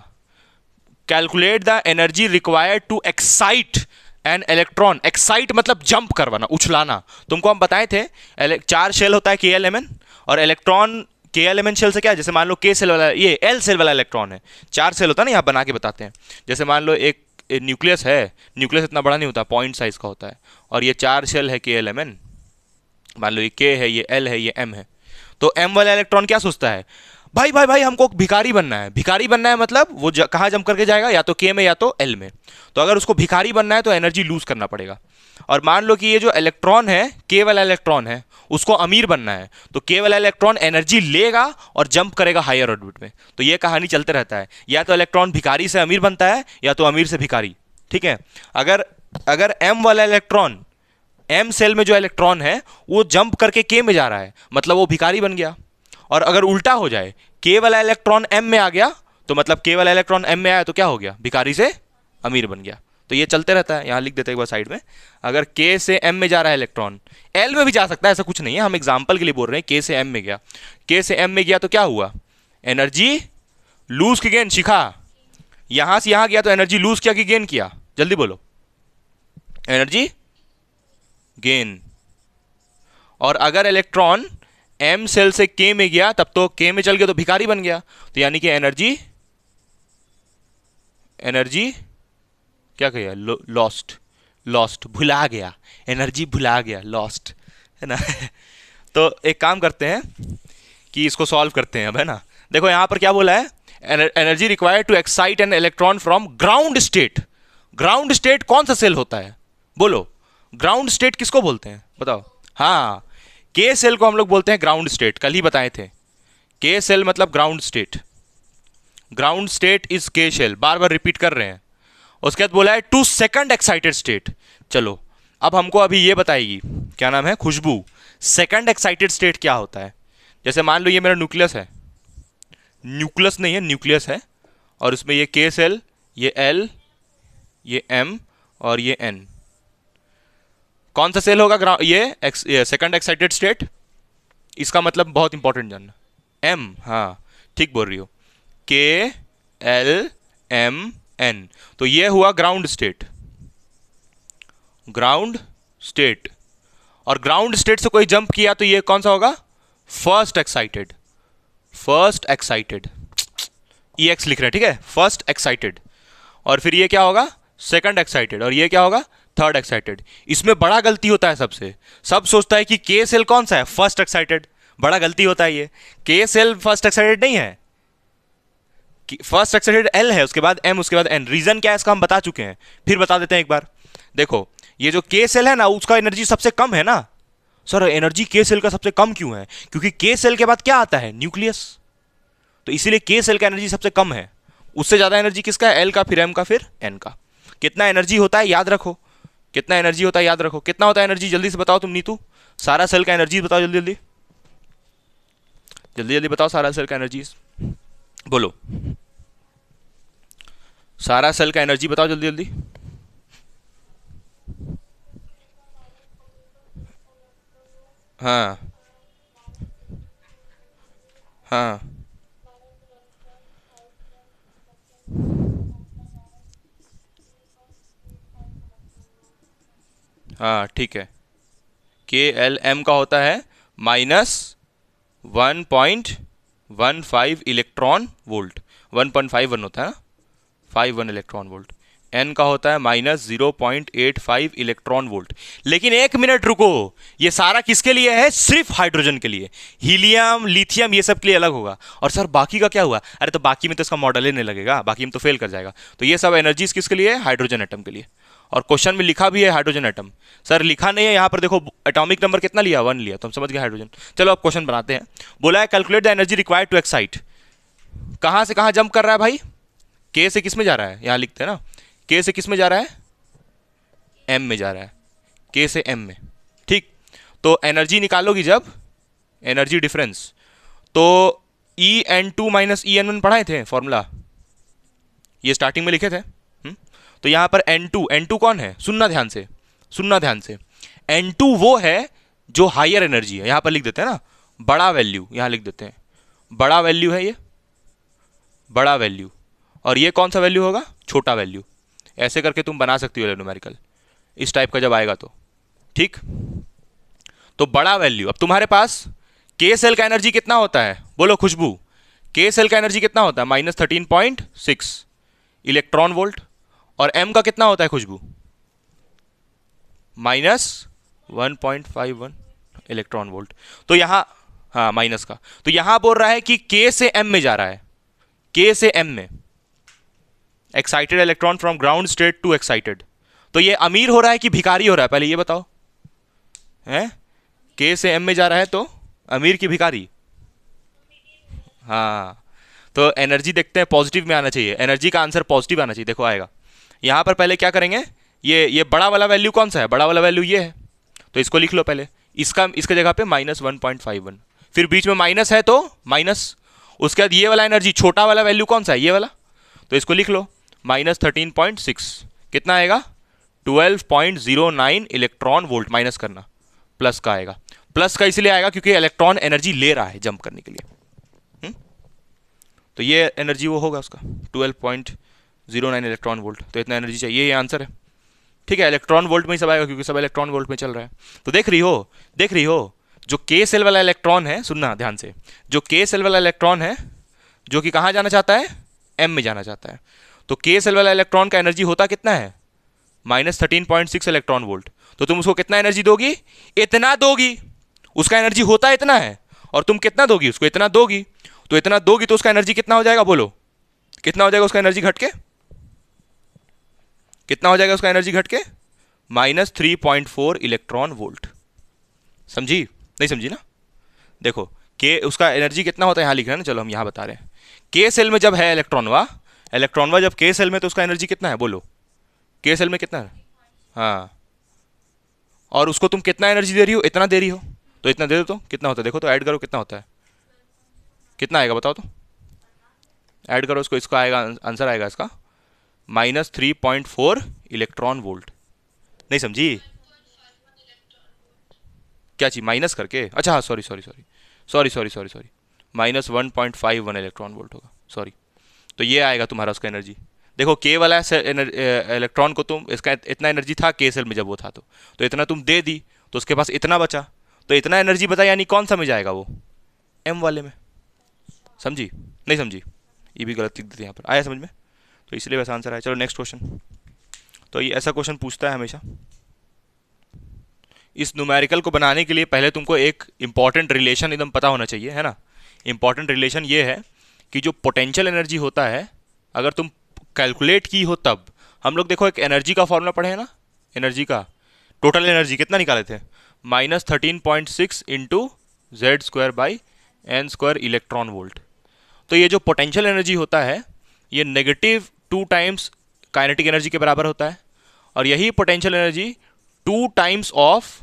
Calculate the energy required to excite an electron. Excite मतलब जंप करवाना, उछलाना। तुमको हम बताए थे 4 शेल होता है KLMN, और इलेक्ट्रॉन KLMN शेल से क्या है? जैसे मान लो K सेल वाला, ये L सेल वाला इलेक्ट्रॉन है, 4 सेल होता है ना, यहाँ बना के बताते हैं। जैसे मान लो एक न्यूक्लियस है, न्यूक्लियस इतना बड़ा नहीं होता, पॉइंट साइज का होता है, और ये 4 शेल है KLMN। मान लो ये K है, ये L है, ये M है। तो M वाला इलेक्ट्रॉन क्या सोचता है? भाई भाई भाई हमको भिखारी बनना है। भिखारी बनना है मतलब वो कहाँ जंप करके जाएगा? या तो K में या तो L में। तो अगर उसको भिखारी बनना है तो एनर्जी लूज करना पड़ेगा। और मान लो कि ये जो इलेक्ट्रॉन है, K वाला इलेक्ट्रॉन है, उसको अमीर बनना है, तो K वाला इलेक्ट्रॉन एनर्जी लेगा और जंप करेगा हायर ऑर्बिट में। तो ये कहानी चलते रहता है, या तो इलेक्ट्रॉन भिखारी से अमीर बनता है या तो अमीर से भिखारी, ठीक है? अगर M वाला इलेक्ट्रॉन, M सेल में जो इलेक्ट्रॉन है वो जंप करके K में जा रहा है, मतलब वो भिखारी बन गया। और अगर उल्टा हो जाए, K वाला इलेक्ट्रॉन M में आ गया, तो मतलब K वाला इलेक्ट्रॉन M में आया तो क्या हो गया? भिखारी से अमीर बन गया। तो ये चलते रहता है, यहाँ लिख देते हैं एक बार साइड में। अगर K से M में जा रहा है इलेक्ट्रॉन, L में भी जा सकता है, ऐसा कुछ नहीं है, हम एग्जाम्पल के लिए बोल रहे हैं। K से M में गया, K से M में गया तो क्या हुआ? एनर्जी लूज की गेन। शिखा, यहां से यहां गया तो एनर्जी लूज किया कि गेन किया? जल्दी बोलो। Energy gain. और अगर इलेक्ट्रॉन M सेल से K में गया, तब तो K में चल गया तो भिखारी बन गया। तो यानी कि एनर्जी क्या कहिए? लॉस्ट, भुला गया, एनर्जी भुला गया, लॉस्ट, है ना? तो एक काम करते हैं कि इसको सॉल्व करते हैं अब, है ना? देखो यहां पर क्या बोला है? Energy required to excite an electron from ground state. Ground state कौन सा सेल होता है? बोलो, ग्राउंड स्टेट किसको बोलते हैं? बताओ। हाँ, K सेल को हम लोग बोलते हैं ग्राउंड स्टेट, कल ही बताए थे। K सेल मतलब ground state. Ground state is K shell, बार बार रिपीट कर रहे हैं। उसके बाद बोला है टू सेकंड एक्साइटेड स्टेट। चलो अब हमको अभी ये बताएगी, क्या नाम है? खुशबू, सेकंड एक्साइटेड स्टेट क्या होता है? जैसे मान लो ये मेरा न्यूक्लियस है, न्यूक्लियस नहीं है, न्यूक्लियस है, और उसमें ये K सेल, ये L, ये M और ये N। कौन सा सेल होगा ये सेकंड एक्साइटेड स्टेट? इसका मतलब बहुत इंपॉर्टेंट जानना। M, हाँ ठीक बोल रही हो, K L M N। तो ये हुआ ग्राउंड स्टेट, ग्राउंड स्टेट। और ग्राउंड स्टेट से कोई जंप किया तो ये कौन सा होगा? First excited, first excited. E X लिख रहे हैं, ठीक है, फर्स्ट एक्साइटेड, और फिर ये क्या होगा, सेकंड एक्साइटेड, और ये क्या होगा, थर्ड एक्साइटेड। इसमें बड़ा गलती होता है सबसे, सब सोचता है कि के सेल कौन सा है, फर्स्ट एक्साइटेड, बड़ा गलती होता है ये, के सेल फर्स्ट एक्साइटेड नहीं है, फर्स्ट एक्साइटेड एल है, उसके बाद एम, उसके बाद एन। रीजन क्या है इसका हम बता चुके हैं, फिर बता देते हैं एक बार। देखो ये जो के सेल है ना, उसका एनर्जी सबसे कम है ना। सर एनर्जी के सेल का सबसे कम क्यों है, क्योंकि के सेल के बाद क्या आता है, न्यूक्लियस, तो इसीलिए के सेल का एनर्जी सबसे कम है। उससे ज्यादा एनर्जी किसका है, एल का, फिर एम का, फिर एन का। कितना एनर्जी होता है याद रखो, कितना एनर्जी होता है याद रखो, कितना होता है एनर्जी, जल्दी से बताओ तुम नीतू, सारा सेल का एनर्जी बताओ, जल्दी जल्दी जल्दी जल्दी बताओ, सारा सेल का एनर्जी बोलो, सारा सेल का एनर्जी बताओ जल्दी जल्दी। हाँ हाँ हाँ ठीक है, के एल एम का होता है -1.15 इलेक्ट्रॉन वोल्ट, 1.51 होता है ना, 51 इलेक्ट्रॉन वोल्ट। एन का होता है -0.85 इलेक्ट्रॉन वोल्ट। लेकिन एक मिनट रुको, ये सारा किसके लिए है, सिर्फ हाइड्रोजन के लिए, हीलियम लिथियम ये सब के लिए अलग होगा। और सर बाकी का क्या हुआ, अरे तो बाकी में तो इसका मॉडल ही नहीं लगेगा, बाकी में तो फेल कर जाएगा। तो ये सब एनर्जीज किसके लिए है, हाइड्रोजन एटम के लिए। और क्वेश्चन में लिखा भी है हाइड्रोजन एटम, सर लिखा नहीं है यहाँ पर, देखो एटॉमिक नंबर कितना लिया, 1 लिया, तो हम समझ गए हाइड्रोजन। चलो अब क्वेश्चन बनाते हैं। बोला है calculate the energy required to excite, कहाँ से कहाँ जंप कर रहा है भाई, के से किस में जा रहा है, यहाँ लिखते हैं ना, के से किस में जा रहा है, एम में जा रहा है, के से एम में, ठीक। तो एनर्जी निकालोगी जब, एनर्जी डिफरेंस, तो E n two minus E n one पढ़ाए थे फॉर्मूला, ये स्टार्टिंग में लिखे थे। तो यहां पर N2 कौन है, सुनना ध्यान से, सुनना ध्यान से, N2 वो है जो हायर एनर्जी है, यहां पर लिख देते हैं ना, बड़ा वैल्यू, यहां लिख देते हैं बड़ा वैल्यू है ये, बड़ा वैल्यू, और ये कौन सा वैल्यू होगा, छोटा वैल्यू। ऐसे करके तुम बना सकती हो न्यूमेरिकल, इस टाइप का जब आएगा तो, ठीक। तो बड़ा वैल्यू, अब तुम्हारे पास के सेल का एनर्जी कितना होता है, बोलो खुशबू, के सेल का एनर्जी कितना होता है, -13.6 इलेक्ट्रॉन वोल्ट, और एम का कितना होता है खुशबू, -1.51 इलेक्ट्रॉन वोल्ट। तो यहां, हाँ माइनस का, तो यहां बोल रहा है कि के से एम में जा रहा है, के से एम में, excited electron from ground state to excited. तो ये अमीर हो रहा है कि भिखारी हो रहा है, पहले ये बताओ, है के से एम में जा रहा है तो अमीर की भिखारी, हाँ। तो एनर्जी देखते हैं, पॉजिटिव में आना चाहिए, एनर्जी का आंसर पॉजिटिव आना चाहिए, देखो आएगा। यहां पर पहले क्या करेंगे, ये बड़ा वाला वैल्यू कौन सा है, बड़ा वाला वैल्यू ये है, तो इसको लिख लो पहले, इसका जगह पे -1.51, फिर बीच में माइनस है तो माइनस, उसके बाद ये वाला एनर्जी, छोटा वाला वैल्यू कौन सा है, ये वाला, तो इसको लिख लो -13.6, कितना आएगा 12.09 इलेक्ट्रॉन वोल्ट, माइनस करना, प्लस का आएगा, प्लस का इसलिए आएगा क्योंकि इलेक्ट्रॉन एनर्जी ले रहा है जंप करने के लिए। तो ये एनर्जी वो होगा उसका 12.09 इलेक्ट्रॉन वोल्ट, तो इतना एनर्जी चाहिए, ये आंसर है, ठीक है। इलेक्ट्रॉन वोल्ट में ही सब आएगा क्योंकि सब इलेक्ट्रॉन वोल्ट में चल रहा है। तो देख रही हो, देख रही हो, जो के सेल वाला इलेक्ट्रॉन है, सुनना ध्यान से, जो के सेल वाला इलेक्ट्रॉन है, जो कि कहाँ जाना चाहता है, एम में जाना चाहता है, तो के सेल वाला इलेक्ट्रॉन का एनर्जी होता कितना है, -13.6 इलेक्ट्रॉन वोल्ट। तो तुम उसको कितना एनर्जी दोगी, इतना दोगी, उसका एनर्जी होता इतना है, और तुम कितना दोगी उसको, इतना दोगी, तो इतना दोगी तो उसका एनर्जी कितना हो जाएगा, बोलो कितना हो जाएगा उसका एनर्जी घट के, कितना हो जाएगा उसका एनर्जी घट के, -3.4 इलेक्ट्रॉन वोल्ट। समझी, नहीं समझी ना, देखो के उसका एनर्जी कितना होता है, यहां लिख रहे हैं ना, चलो हम यहां बता रहे हैं, के सेल में जब है इलेक्ट्रॉनवा जब के सेल में, तो उसका एनर्जी कितना है, बोलो के सेल में कितना है, हाँ, और उसको तुम कितना एनर्जी दे रही हो, इतना दे रही हो, तो इतना दे दो, तो कितना होता है, देखो तो ऐड करो कितना होता है, कितना आएगा बताओ तो, ऐड करो इसको, इसका आएगा आंसर, आएगा इसका -3.4 इलेक्ट्रॉन वोल्ट। नहीं समझी, क्या चीज माइनस करके, अच्छा हाँ, sorry sorry sorry sorry sorry sorry sorry -1.51 electron volt होगा, सॉरी। तो ये आएगा तुम्हारा उसका एनर्जी, देखो के वाला इलेक्ट्रॉन को तुम, इसका इतना एनर्जी था के सेल में जब वो था, तो इतना तुम दे दी, तो उसके पास इतना बचा, तो इतना एनर्जी बचा, यानी कौन सा में जाएगा वो, एम वाले में। समझी, नहीं समझी, ये भी गलत लिख देते हैं यहाँ पर, आया समझ में? तो इसलिए वैसा आंसर आया। चलो नेक्स्ट क्वेश्चन। तो ये ऐसा क्वेश्चन पूछता है हमेशा। इस न्यूमेरिकल को बनाने के लिए पहले तुमको एक इंपॉर्टेंट रिलेशन एकदम पता होना चाहिए, है ना। इंपॉर्टेंट रिलेशन ये है कि जो पोटेंशियल एनर्जी होता है, अगर तुम कैलकुलेट की हो तब, हम लोग देखो एक एनर्जी का फॉर्मूला पढ़े हैं ना, एनर्जी का टोटल एनर्जी कितना निकाले थे, -13.6 into Z square by N square electron volt. तो ये जो पोटेंशियल एनर्जी होता है ये -2 टाइम्स काइनेटिक एनर्जी के बराबर होता है, और यही potential energy 2 times of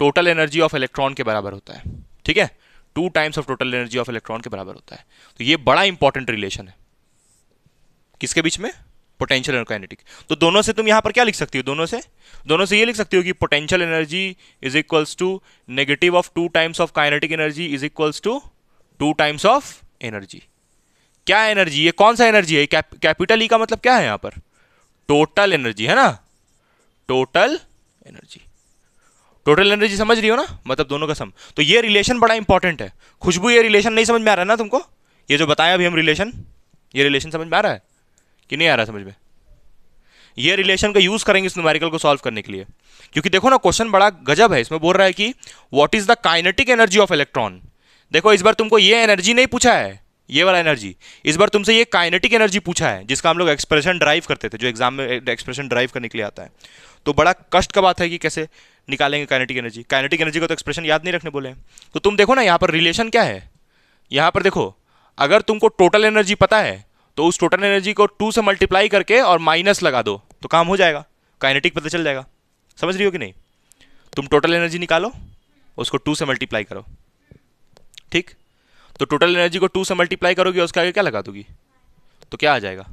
total energy of electron के बराबर होता है। ठीक है, 2 times of total energy of electron के बराबर होता है। तो ये बड़ा इंपॉर्टेंट रिलेशन है किसके बीच में, पोटेंशियल और काइनेटिक। तो दोनों से तुम यहां पर क्या लिख सकती हो, दोनों से ये लिख सकती हो कि potential energy is equals to negative of 2 times of kinetic energy is equals to 2 times of energy. क्या एनर्जी, ये कौन सा एनर्जी है, कैपिटल ई का मतलब क्या है यहां पर, टोटल एनर्जी, है ना, टोटल एनर्जी। टोटल एनर्जी समझ रही हो ना, मतलब दोनों का सम। तो ये रिलेशन बड़ा इंपॉर्टेंट है। खुशबू ये रिलेशन नहीं समझ में आ रहा है ना तुमको, ये जो बताया अभी हम रिलेशन, ये रिलेशन समझ में आ रहा है कि नहीं आ रहा समझ में? ये रिलेशन का यूज करेंगे इस न्यूमेरिकल को सॉल्व करने के लिए, क्योंकि देखो ना क्वेश्चन बड़ा गजब है। इसमें बोल रहा है कि what is the kinetic energy of electron. देखो इस बार तुमको ये एनर्जी नहीं पूछा है, ये वाला एनर्जी, इस बार तुमसे ये काइनेटिक एनर्जी पूछा है, जिसका हम लोग एक्सप्रेशन ड्राइव करते थे, जो एग्जाम में एक्सप्रेशन ड्राइव करने के लिए आता है। तो बड़ा कष्ट का बात है कि कैसे निकालेंगे काइनेटिक एनर्जी। काइनेटिक एनर्जी को तो एक्सप्रेशन याद नहीं रखने बोले हैं। तो तुम देखो ना यहाँ पर रिलेशन क्या है, यहाँ पर देखो, अगर तुमको टोटल एनर्जी पता है तो उस टोटल एनर्जी को 2 से मल्टीप्लाई करके और माइनस लगा दो तो काम हो जाएगा, काइनेटिक पता चल जाएगा। समझ रही हो कि नहीं? तुम टोटल एनर्जी निकालो, उसको 2 से मल्टीप्लाई करो, ठीक। तो टोटल एनर्जी को 2 से मल्टीप्लाई करोगे, उसके आगे क्या लगा दोगी, तो क्या आ जाएगा,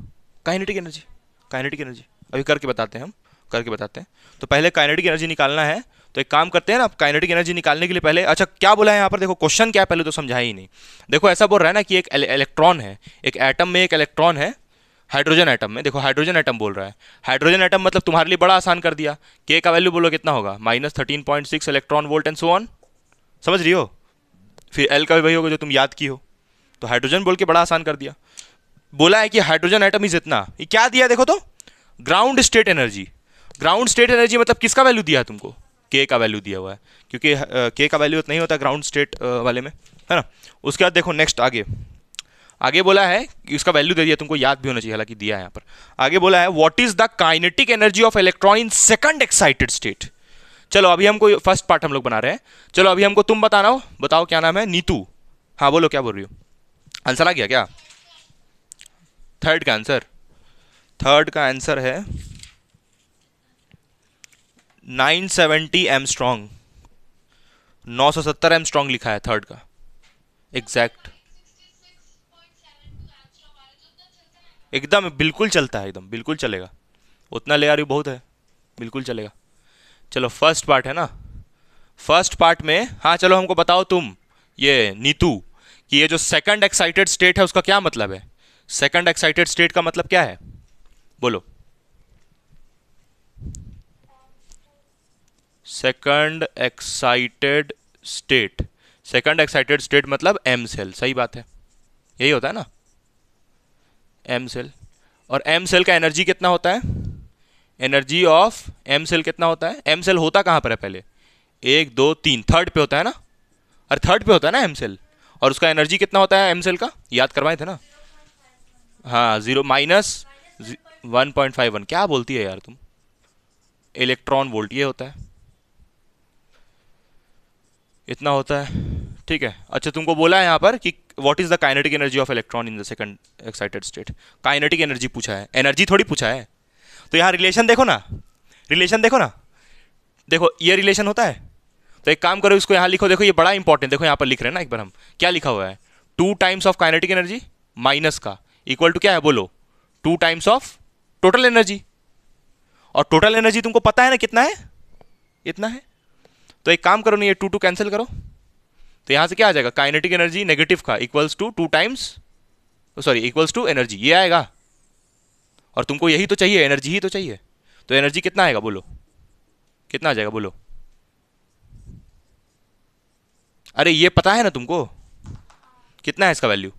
काइनेटिक एनर्जी। काइनेटिक एनर्जी अभी करके बताते हैं, हम करके बताते हैं। तो पहले काइनेटिक एनर्जी निकालना है, तो एक काम करते हैं ना, काइनेटिक एनर्जी निकालने के लिए पहले, अच्छा क्या बोला है यहाँ पर, देखो क्वेश्चन क्या है पहले तो समझाया ही नहीं। देखो ऐसा बोल रहा है ना कि एक इलेक्ट्रॉन है, एक एटम में एक इलेक्ट्रॉन है, हाइड्रोजन एटम में, देखो हाइड्रोजन एटम बोल रहा है। हाइड्रोजन एटम मतलब तुम्हारे लिए बड़ा आसान कर दिया, के का वैल्यू बोलो कितना होगा, -13.6 electron volt and so on. समझ रही हो? फिर एल का भी वही होगा जो तुम याद की हो। तो हाइड्रोजन बोल के बड़ा आसान कर दिया। बोला है कि हाइड्रोजन एटम इज इतना, ये क्या दिया देखो तो, ground state energy. Ground state energy मतलब किसका वैल्यू दिया है तुमको, के का वैल्यू दिया हुआ है, क्योंकि के का वैल्यू नहीं होता ग्राउंड स्टेट वाले में, है ना। उसके बाद देखो नेक्स्ट आगे, आगे बोला है कि उसका वैल्यू दे दिया, तुमको याद भी होना चाहिए, हालांकि दिया है यहाँ पर। आगे बोला है what is the kinetic energy of electron in second excited state. चलो अभी हमको फर्स्ट पार्ट हम लोग बना रहे हैं। चलो अभी हमको तुम बताना हो, बताओ क्या नाम है, नीतू। हाँ बोलो क्या बोल रही हो, आंसर आ गया क्या? थर्ड का आंसर, थर्ड का आंसर है 970 एमस्ट्रॉन्ग, 970 एमस्ट्रॉन्ग लिखा है थर्ड का एग्जैक्ट। एकदम बिल्कुल चलता है, एकदम बिल्कुल चलेगा, उतना ले आ रही हो बहुत है, बिल्कुल चलेगा। चलो फर्स्ट पार्ट है ना, फर्स्ट पार्ट में, हाँ चलो हमको बताओ तुम, ये नीतू, कि ये जो सेकंड एक्साइटेड स्टेट है उसका क्या मतलब है। सेकंड एक्साइटेड स्टेट का मतलब क्या है, बोलो। Second excited state, second excited state मतलब एम सेल, सही बात है, यही होता है ना, एम सेल। और एम सेल का एनर्जी कितना होता है, एनर्जी ऑफ एम सेल कितना होता है, एम सेल होता कहाँ पर है पहले, 1 2 3, थर्ड पे होता है ना, अरे थर्ड पे होता है ना एम सेल, और उसका एनर्जी कितना होता है एम सेल का, याद करवाए थे ना। हाँ 0 -1.51, क्या बोलती है यार तुम, इलेक्ट्रॉन वोल्ट, ये होता है, इतना होता है, ठीक है। अच्छा तुमको बोला है यहाँ पर कि what is the kinetic energy of electron in the second excited state, kinetic energy पूछा है, एनर्जी थोड़ी पूछा है। तो यहाँ रिलेशन देखो ना, रिलेशन देखो ना, देखो ये रिलेशन होता है। तो एक काम करो, इसको यहाँ लिखो, देखो ये बड़ा इंपॉर्टेंट, देखो यहाँ पर लिख रहे हैं ना एक बार हम, क्या लिखा हुआ है, 2 times of kinetic energy minus का इक्वल टू क्या है बोलो, 2 टाइम्स ऑफ टोटल एनर्जी। और टोटल एनर्जी तुमको पता है ना कितना है, इतना है। तो एक काम करो ना, ये 2 2 कैंसिल करो, तो यहां से क्या आ जाएगा, काइनेटिक एनर्जी नेगेटिव का equals to 2 times, sorry equals to energy, ये आएगा। और तुमको यही तो चाहिए, एनर्जी ही तो चाहिए। तो एनर्जी कितना आएगा बोलो, कितना आ जाएगा बोलो, अरे ये पता है ना तुमको, कितना है इसका वैल्यू,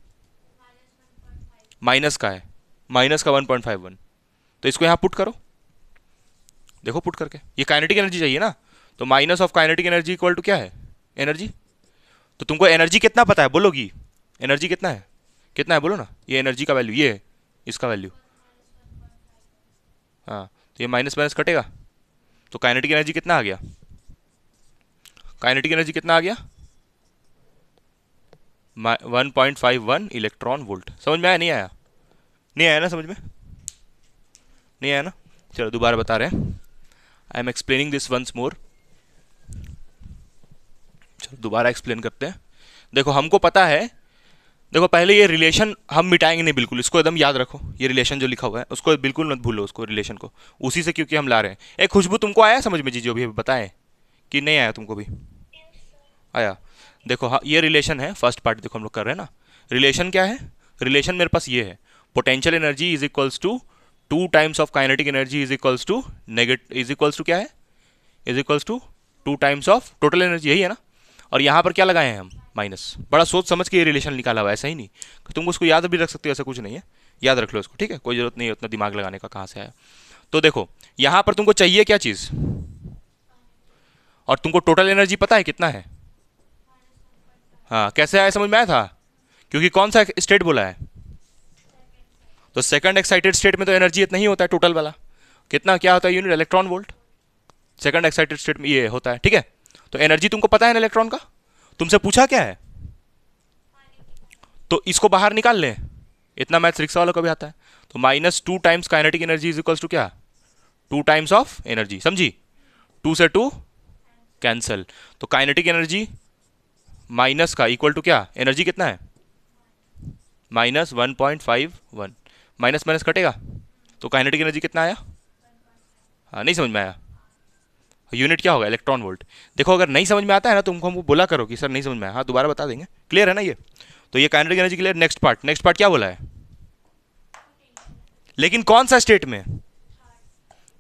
माइनस का है, माइनस का 1.51, तो इसको यहाँ पुट करो, देखो पुट करके, ये काइनेटिक एनर्जी चाहिए ना, तो minus of kinetic energy equal to क्या है, एनर्जी। तो तुमको एनर्जी कितना पता है, बोलोगी एनर्जी कितना है बोलो ना, ये एनर्जी का वैल्यू, ये है इसका वैल्यू, हाँ, तो ये माइनस माइनस कटेगा, तो काइनेटिक एनर्जी कितना आ गया, काइनेटिक एनर्जी कितना आ गया, 1.51 इलेक्ट्रॉन वोल्ट। समझ में आया, नहीं आया, नहीं आया ना समझ में, नहीं आया ना, चलो दोबारा बता रहे हैं, I am explaining this once more, चलो दोबारा एक्सप्लेन करते हैं। देखो हमको पता है, देखो पहले ये रिलेशन हम मिटाएंगे नहीं बिल्कुल, इसको एकदम याद रखो, ये रिलेशन जो लिखा हुआ है उसको बिल्कुल मत भूलो, उसको रिलेशन को, उसी से क्योंकि हम ला रहे हैं। एक खुशबू तुमको आया समझ में जी, जो भी बताएं कि नहीं आया तुमको भी आया। देखो हाँ, ये रिलेशन है, फर्स्ट पार्ट देखो हम लोग कर रहे हैं ना, रिलेशन क्या है, रिलेशन मेरे पास ये है, potential energy is equals to 2 times of kinetic energy is equals to is equals to क्या है, is equals to 2 times of total energy, यही है ना। और यहाँ पर क्या लगाए हैं हम, माइनस, बड़ा सोच समझ के ये रिलेशन निकाला हुआ है, ऐसा ही नहीं, तुम उसको याद भी रख सकते हो, ऐसा कुछ नहीं है, याद रख लो इसको, ठीक है, कोई जरूरत नहीं है उतना दिमाग लगाने का, कहाँ से आया। तो देखो यहाँ पर तुमको चाहिए क्या चीज़, और तुमको टोटल एनर्जी पता है कितना है, हाँ कैसे आया समझ में आया था, क्योंकि कौन सा स्टेट बोला है, तो सेकंड एक्साइटेड स्टेट में तो एनर्जी इतना ही होता है टोटल वाला, कितना क्या होता है unit, electron volt, second excited state में ये होता है, ठीक है। तो एनर्जी तुमको पता है ना इलेक्ट्रॉन का, तुमसे पूछा क्या है, तो इसको बाहर निकाल लें, इतना मैथ्स रिक्शा वालों को भी आता है, तो -2 times kinetic energy is equals to क्या, 2 टाइम्स ऑफ एनर्जी, समझी, 2 से 2 कैंसल, तो काइनेटिक एनर्जी माइनस का इक्वल टू क्या, एनर्जी कितना है, -1.51, माइनस माइनस कटेगा, तो काइनेटिक एनर्जी कितना आया, हाँ नहीं समझ में आया, यूनिट क्या होगा, इलेक्ट्रॉन वोल्ट। देखो अगर नहीं समझ में आता है ना, तुमको हमको बोला करो कि सर नहीं समझ में आया, हाँ दोबारा बता देंगे, क्लियर है ना ये। तो ये kinetic energy clear. Next part क्या बोला है, लेकिन कौन सा स्टेट में,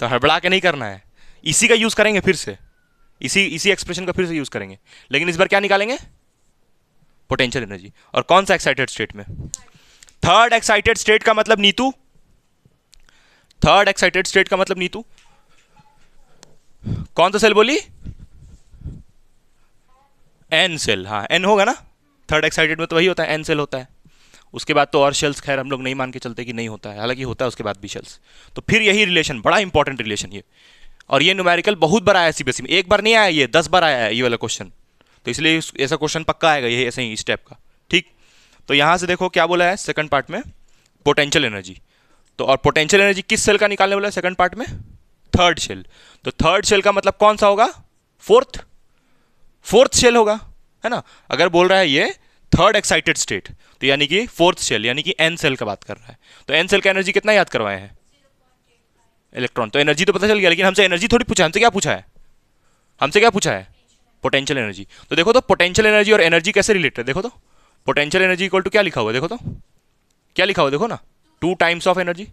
तो हड़बड़ा के नहीं करना है, इसी का यूज करेंगे फिर से, इसी एक्सप्रेशन का फिर से यूज करेंगे, लेकिन इस बार क्या निकालेंगे, पोटेंशियल एनर्जी, और कौन सा एक्साइटेड स्टेट में, थर्ड एक्साइटेड स्टेट का मतलब नीतू, थर्ड एक्साइटेड स्टेट का मतलब नीतू, कौन सा सेल बोली, एन सेल, हाँ एन होगा ना, थर्ड एक्साइटेड में तो वही होता है, एन सेल होता है, उसके बाद तो और शेल्स खैर हम लोग नहीं मान के चलते कि नहीं होता है, हालांकि होता है उसके बाद भी शेल्स। तो फिर यही रिलेशन बड़ा इंपॉर्टेंट रिलेशन ये, और ये न्यूमेरिकल बहुत बार आया सीबीएसई में, एक बार नहीं आया, ये 10 बार आया है ये वाला क्वेश्चन, तो इसलिए ऐसा क्वेश्चन पक्का आएगा ये ऐसे ही इस टाइप का, ठीक। तो यहां से देखो क्या बोला है सेकंड पार्ट में, पोटेंशियल एनर्जी, तो और पोटेंशियल एनर्जी किस सेल का निकालने वाला है सेकंड पार्ट में, थर्ड शेल, तो थर्ड शेल का मतलब कौन सा होगा, फोर्थ शेल होगा, है ना। अगर बोल रहा है ये थर्ड एक्साइटेड स्टेट, तो यानी कि फोर्थ शेल, यानी कि एन सेल का बात कर रहा है, तो एन सेल का एनर्जी कितना याद करवाए हैं, इलेक्ट्रॉन, तो एनर्जी तो पता चल गया, लेकिन हमसे एनर्जी थोड़ी पूछा, हमसे क्या पूछा है, हमसे क्या पूछा है, पोटेंशियल एनर्जी। तो देखो तो पोटेंशियल एनर्जी और एनर्जी कैसे रिलेटेड है, देखो तो पोटेंशियल एनर्जी इक्वल टू क्या लिखा हुआ है, देखो तो क्या लिखा हुआ है, देखो ना 2 टाइम्स ऑफ एनर्जी,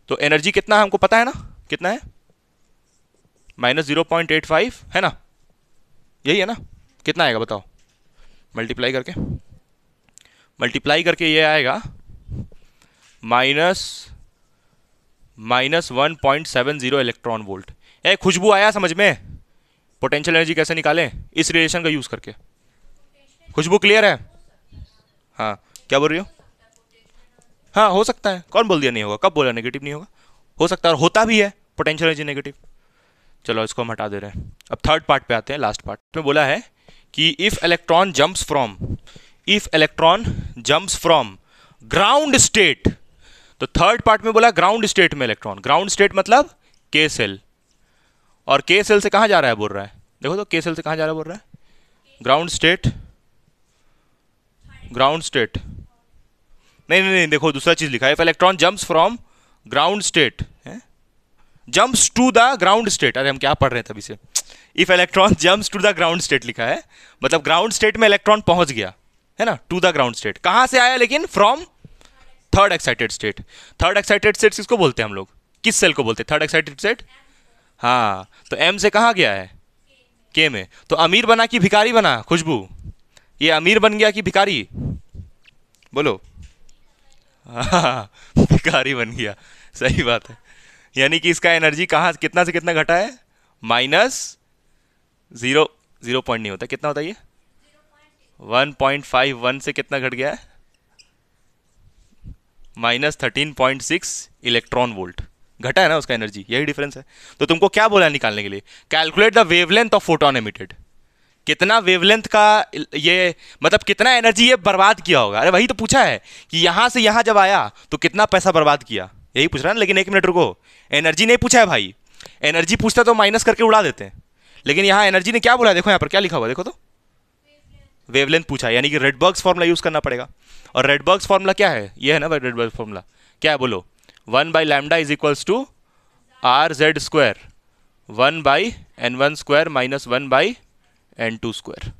तो एनर्जी कितना हमको पता है ना, कितना है, -0.85 है ना, यही है ना, कितना आएगा बताओ, मल्टीप्लाई करके ये आएगा -1.70 इलेक्ट्रॉन वोल्ट। ए खुशबू आया समझ में, पोटेंशियल एनर्जी कैसे निकालें इस रिलेशन का यूज करके, खुशबू क्लियर है, हाँ क्या बोल रही हो, हाँ हो सकता है, कौन बोल दिया नहीं होगा, कब बोला नेगेटिव नहीं होगा, हो सकता है और होता भी है पोटेंशियल एनर्जी नेगेटिव। चलो इसको हम हटा दे रहे हैं, अब थर्ड पार्ट पे आते हैं, लास्ट पार्ट में बोला है कि if electron jumps from ground state, तो थर्ड पार्ट में बोला ग्राउंड स्टेट में इलेक्ट्रॉन, ग्राउंड स्टेट मतलब के सेल, और के सेल से कहां जा रहा है बोल रहा है, देखो तो के सेल से कहां जा रहा है बोल रहा है, ग्राउंड स्टेट नहीं, देखो दूसरा चीज लिखा है, if electron jumps from ground state, jumps to the ground state, अरे हम क्या पढ़ रहे हैं तभी से, if electron jumps to the ground state लिखा है, मतलब ग्राउंड स्टेट में इलेक्ट्रॉन पहुंच गया है ना, टू द ग्राउंड स्टेट, कहां से आया लेकिन, from third excited state. Third excited state किसको बोलते हैं हम लोग, किस सेल को बोलते हैं थर्ड एक्साइटेड स्टेट, हाँ तो एम से कहां गया है, के में, तो अमीर बना कि भिखारी बना खुशबू, ये अमीर बन गया कि भिखारी, बोलो, हाँ भिखारी बन गया, सही बात है। यानी कि इसका एनर्जी कहाँ कितना से कितना घटा है, माइनस जीरो, जीरो पॉइंट नहीं होता, कितना होता है ये, 1.51 से कितना घट गया है, -13.6 इलेक्ट्रॉन वोल्ट घटा है ना उसका एनर्जी, यही डिफरेंस है। तो तुमको क्या बोला निकालने के लिए, calculate the wavelength of photon emitted, कितना वेवलेंथ का ये मतलब कितना एनर्जी ये बर्बाद किया होगा। अरे वही तो पूछा है कि यहां से यहां जब आया तो कितना पैसा बर्बाद किया, यही पूछ रहा है ना। लेकिन एक मिनट रुको, एनर्जी नहीं पूछा है भाई, एनर्जी पूछता तो माइनस करके उड़ा देते हैं, लेकिन यहां एनर्जी ने क्या बोला, देखो यहां पर क्या लिखा हुआ देखो तो, वेवलेंथ पूछा है, यानी कि रेडबर्ग्स फॉर्मूला यूज करना पड़ेगा। और रेडबर्ग्स फॉर्मूला क्या है, ये है ना भाई रेडबर्ग फॉर्मूला, क्या है बोलो, 1/λ is equals to RZ², 1/N1² minus 1/N2²,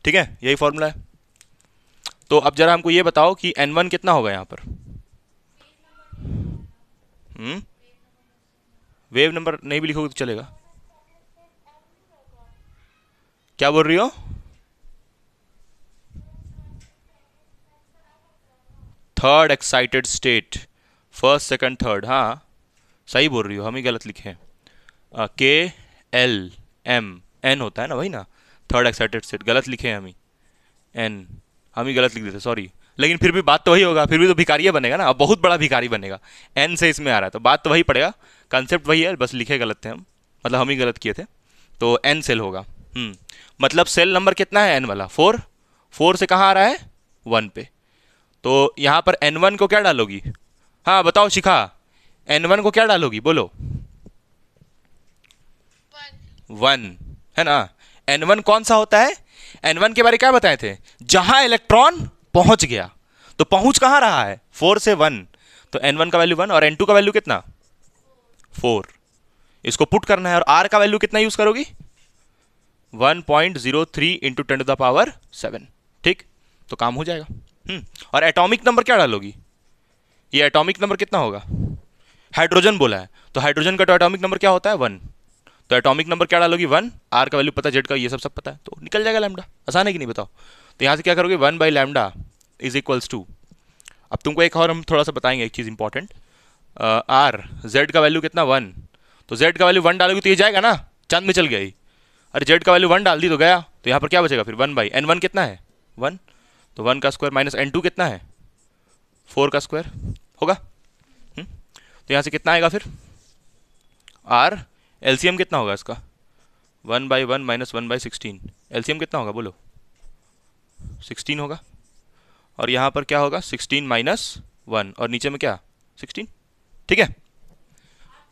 ठीक है, यही फॉर्मूला है। तो अब जरा हमको ये बताओ कि N1 कितना होगा यहाँ पर, वेव नंबर नहीं भी लिखोगे तो चलेगा, क्या बोल रही हो, third excited state, first second third, हाँ सही बोल रही हो, हम ही गलत लिखे हैं, KLM N होता है ना, वही ना, थर्ड एक्साइटेड स्टेट, गलत लिखे हैं हम ही, N हम ही गलत लिख देते, सॉरी। लेकिन फिर भी बात तो वही होगा, फिर भी तो भिखारी बनेगा ना, अब बहुत बड़ा भिखारी बनेगा, N से इसमें आ रहा है तो बात तो वही पड़ेगा, कंसेप्ट वही है, बस लिखे गलत थे हम, मतलब हम ही गलत किए थे। तो N सेल होगा, मतलब सेल नंबर कितना है N वाला, 4, 4 से कहाँ आ रहा है 1 पे, तो यहाँ पर N1 को क्या डालोगी, हाँ बताओ शिखा, N1 को क्या डालोगी बोलो, 1 है ना। N1 कौन सा होता है, N1 के बारे में क्या बताए थे, जहां इलेक्ट्रॉन पहुंच गया, तो पहुंच कहां रहा है 4 से 1, तो N1 का वैल्यू 1 और N2 का वैल्यू कितना 4, इसको पुट करना है, और R का वैल्यू कितना यूज करोगी 1.03 इंटू 10⁻7, ठीक, तो काम हो जाएगा। और एटॉमिक नंबर क्या डालोगी, ये एटॉमिक नंबर कितना होगा, हाइड्रोजन बोला है तो हाइड्रोजन का तो एटॉमिक नंबर क्या होता है 1, तो एटॉमिक नंबर क्या डालोगी 1, R का वैल्यू पता है, Z का ये सब पता है, तो निकल जाएगा लैम्डा, आसान है कि नहीं बताओ। तो यहाँ से क्या करोगे 1/λ इज इक्वल्स टू, अब तुमको एक और हम थोड़ा सा बताएंगे एक चीज़ इंपॉर्टेंट, R Z का वैल्यू कितना 1, तो Z का वैल्यू 1 डालोगे तो ये जाएगा ना, चांद में चल गया ही, अरे Z का वैल्यू 1 डाल दी तो गया, तो यहाँ पर क्या बचेगा फिर 1/N1 कितना है 1, तो 1 का स्क्वायर माइनस N2 कितना है 4 का स्क्वायर होगा। तो यहाँ से कितना आएगा फिर R, एलसीएम कितना होगा इसका 1/1 माइनस 1/16, एलसीएम कितना होगा बोलो 16 होगा, और यहाँ पर क्या होगा 16 माइनस 1 और नीचे में क्या 16, ठीक है।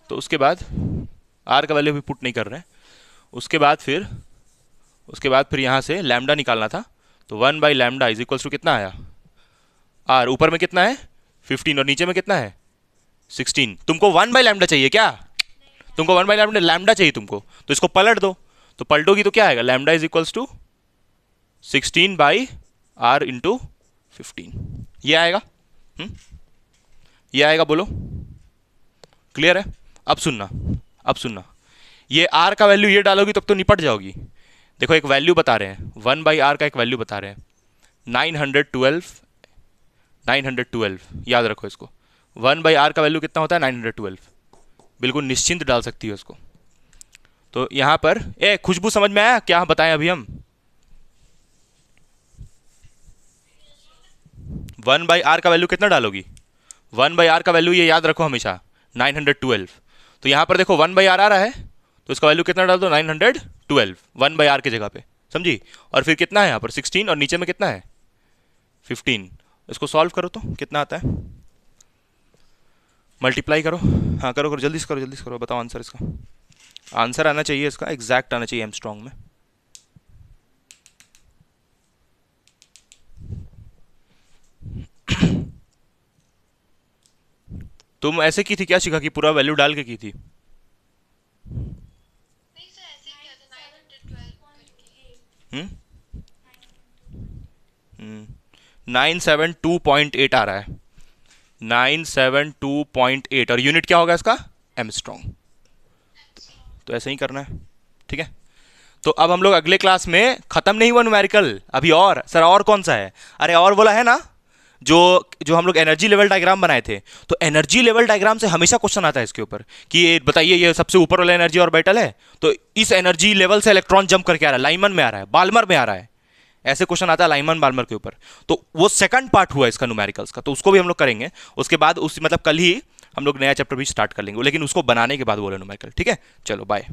तो उसके बाद R का वैल्यू भी पुट नहीं कर रहे हैं, उसके बाद फिर यहाँ से लैम्डा निकालना था, तो 1/λ इज इक्वल्स टू कितना आया, R ऊपर में कितना है 15 और नीचे में कितना है 16, तुमको 1/λ चाहिए क्या, तुमको 1/λ चाहिए तुमको, तो इसको पलट दो, तो पलटोगी तो क्या आएगा lambda is equals to 16/R into 15, ये आएगा, ये आएगा बोलो, क्लियर है। अब सुनना, ये R का वैल्यू ये डालोगी तब तो निपट जाओगी, देखो एक वैल्यू बता रहे हैं 1/R का एक वैल्यू बता रहे हैं 912, याद रखो इसको, 1/R का वैल्यू कितना होता है 912, बिल्कुल निश्चिंत डाल सकती है उसको। तो यहां पर खुशबू समझ में आया क्या बताएं अभी हम, 1/R का वैल्यू कितना डालोगी, 1/R का वैल्यू ये याद रखो हमेशा 912, तो यहां पर देखो 1/R आ रहा है तो इसका वैल्यू कितना डाल दो 912 1/R की जगह पे, समझी, और फिर कितना है यहाँ पर 16 और नीचे में कितना है 15, इसको सॉल्व करो तो कितना आता है, मल्टीप्लाई करो, हाँ करो जल्दी से करो, बताओ आंसर, इसका आंसर आना चाहिए, इसका एग्जैक्ट आना चाहिए एमस्ट्रॉन्ग में। तुम ऐसे की थी क्या शिखा, की पूरा वैल्यू डाल के की थी, नहीं सर ऐसे ही किया था 912 करके। 972.8 आ रहा है, 972.8, और यूनिट क्या होगा इसका एमस्ट्रॉन्ग, तो ऐसे ही करना है, ठीक है। तो अब हम लोग अगले क्लास में, खत्म नहीं हुआ न्यूमेरिकल अभी, और सर और कौन सा है, अरे और बोला है ना, जो जो हम लोग एनर्जी लेवल डायग्राम बनाए थे, तो एनर्जी लेवल डायग्राम से हमेशा क्वेश्चन आता है इसके ऊपर कि ये बताइए ये सबसे ऊपर वाला एनर्जी ऑर्बिटल है, तो इस एनर्जी लेवल से इलेक्ट्रॉन जंप करके आ रहा है, लाइमन में आ रहा है, बाल्मर में आ रहा है, ऐसे क्वेश्चन आता है लाइमन बाल्मर के ऊपर। तो वो सेकंड पार्ट हुआ इसका न्यूमेरिकल्स का, तो उसको भी हम लोग करेंगे। उसके बाद उस मतलब कल ही हम लोग नया चैप्टर भी स्टार्ट कर लेंगे, लेकिन उसको बनाने के बाद बोले न्यूमेरिकल। ठीक है, चलो बाय।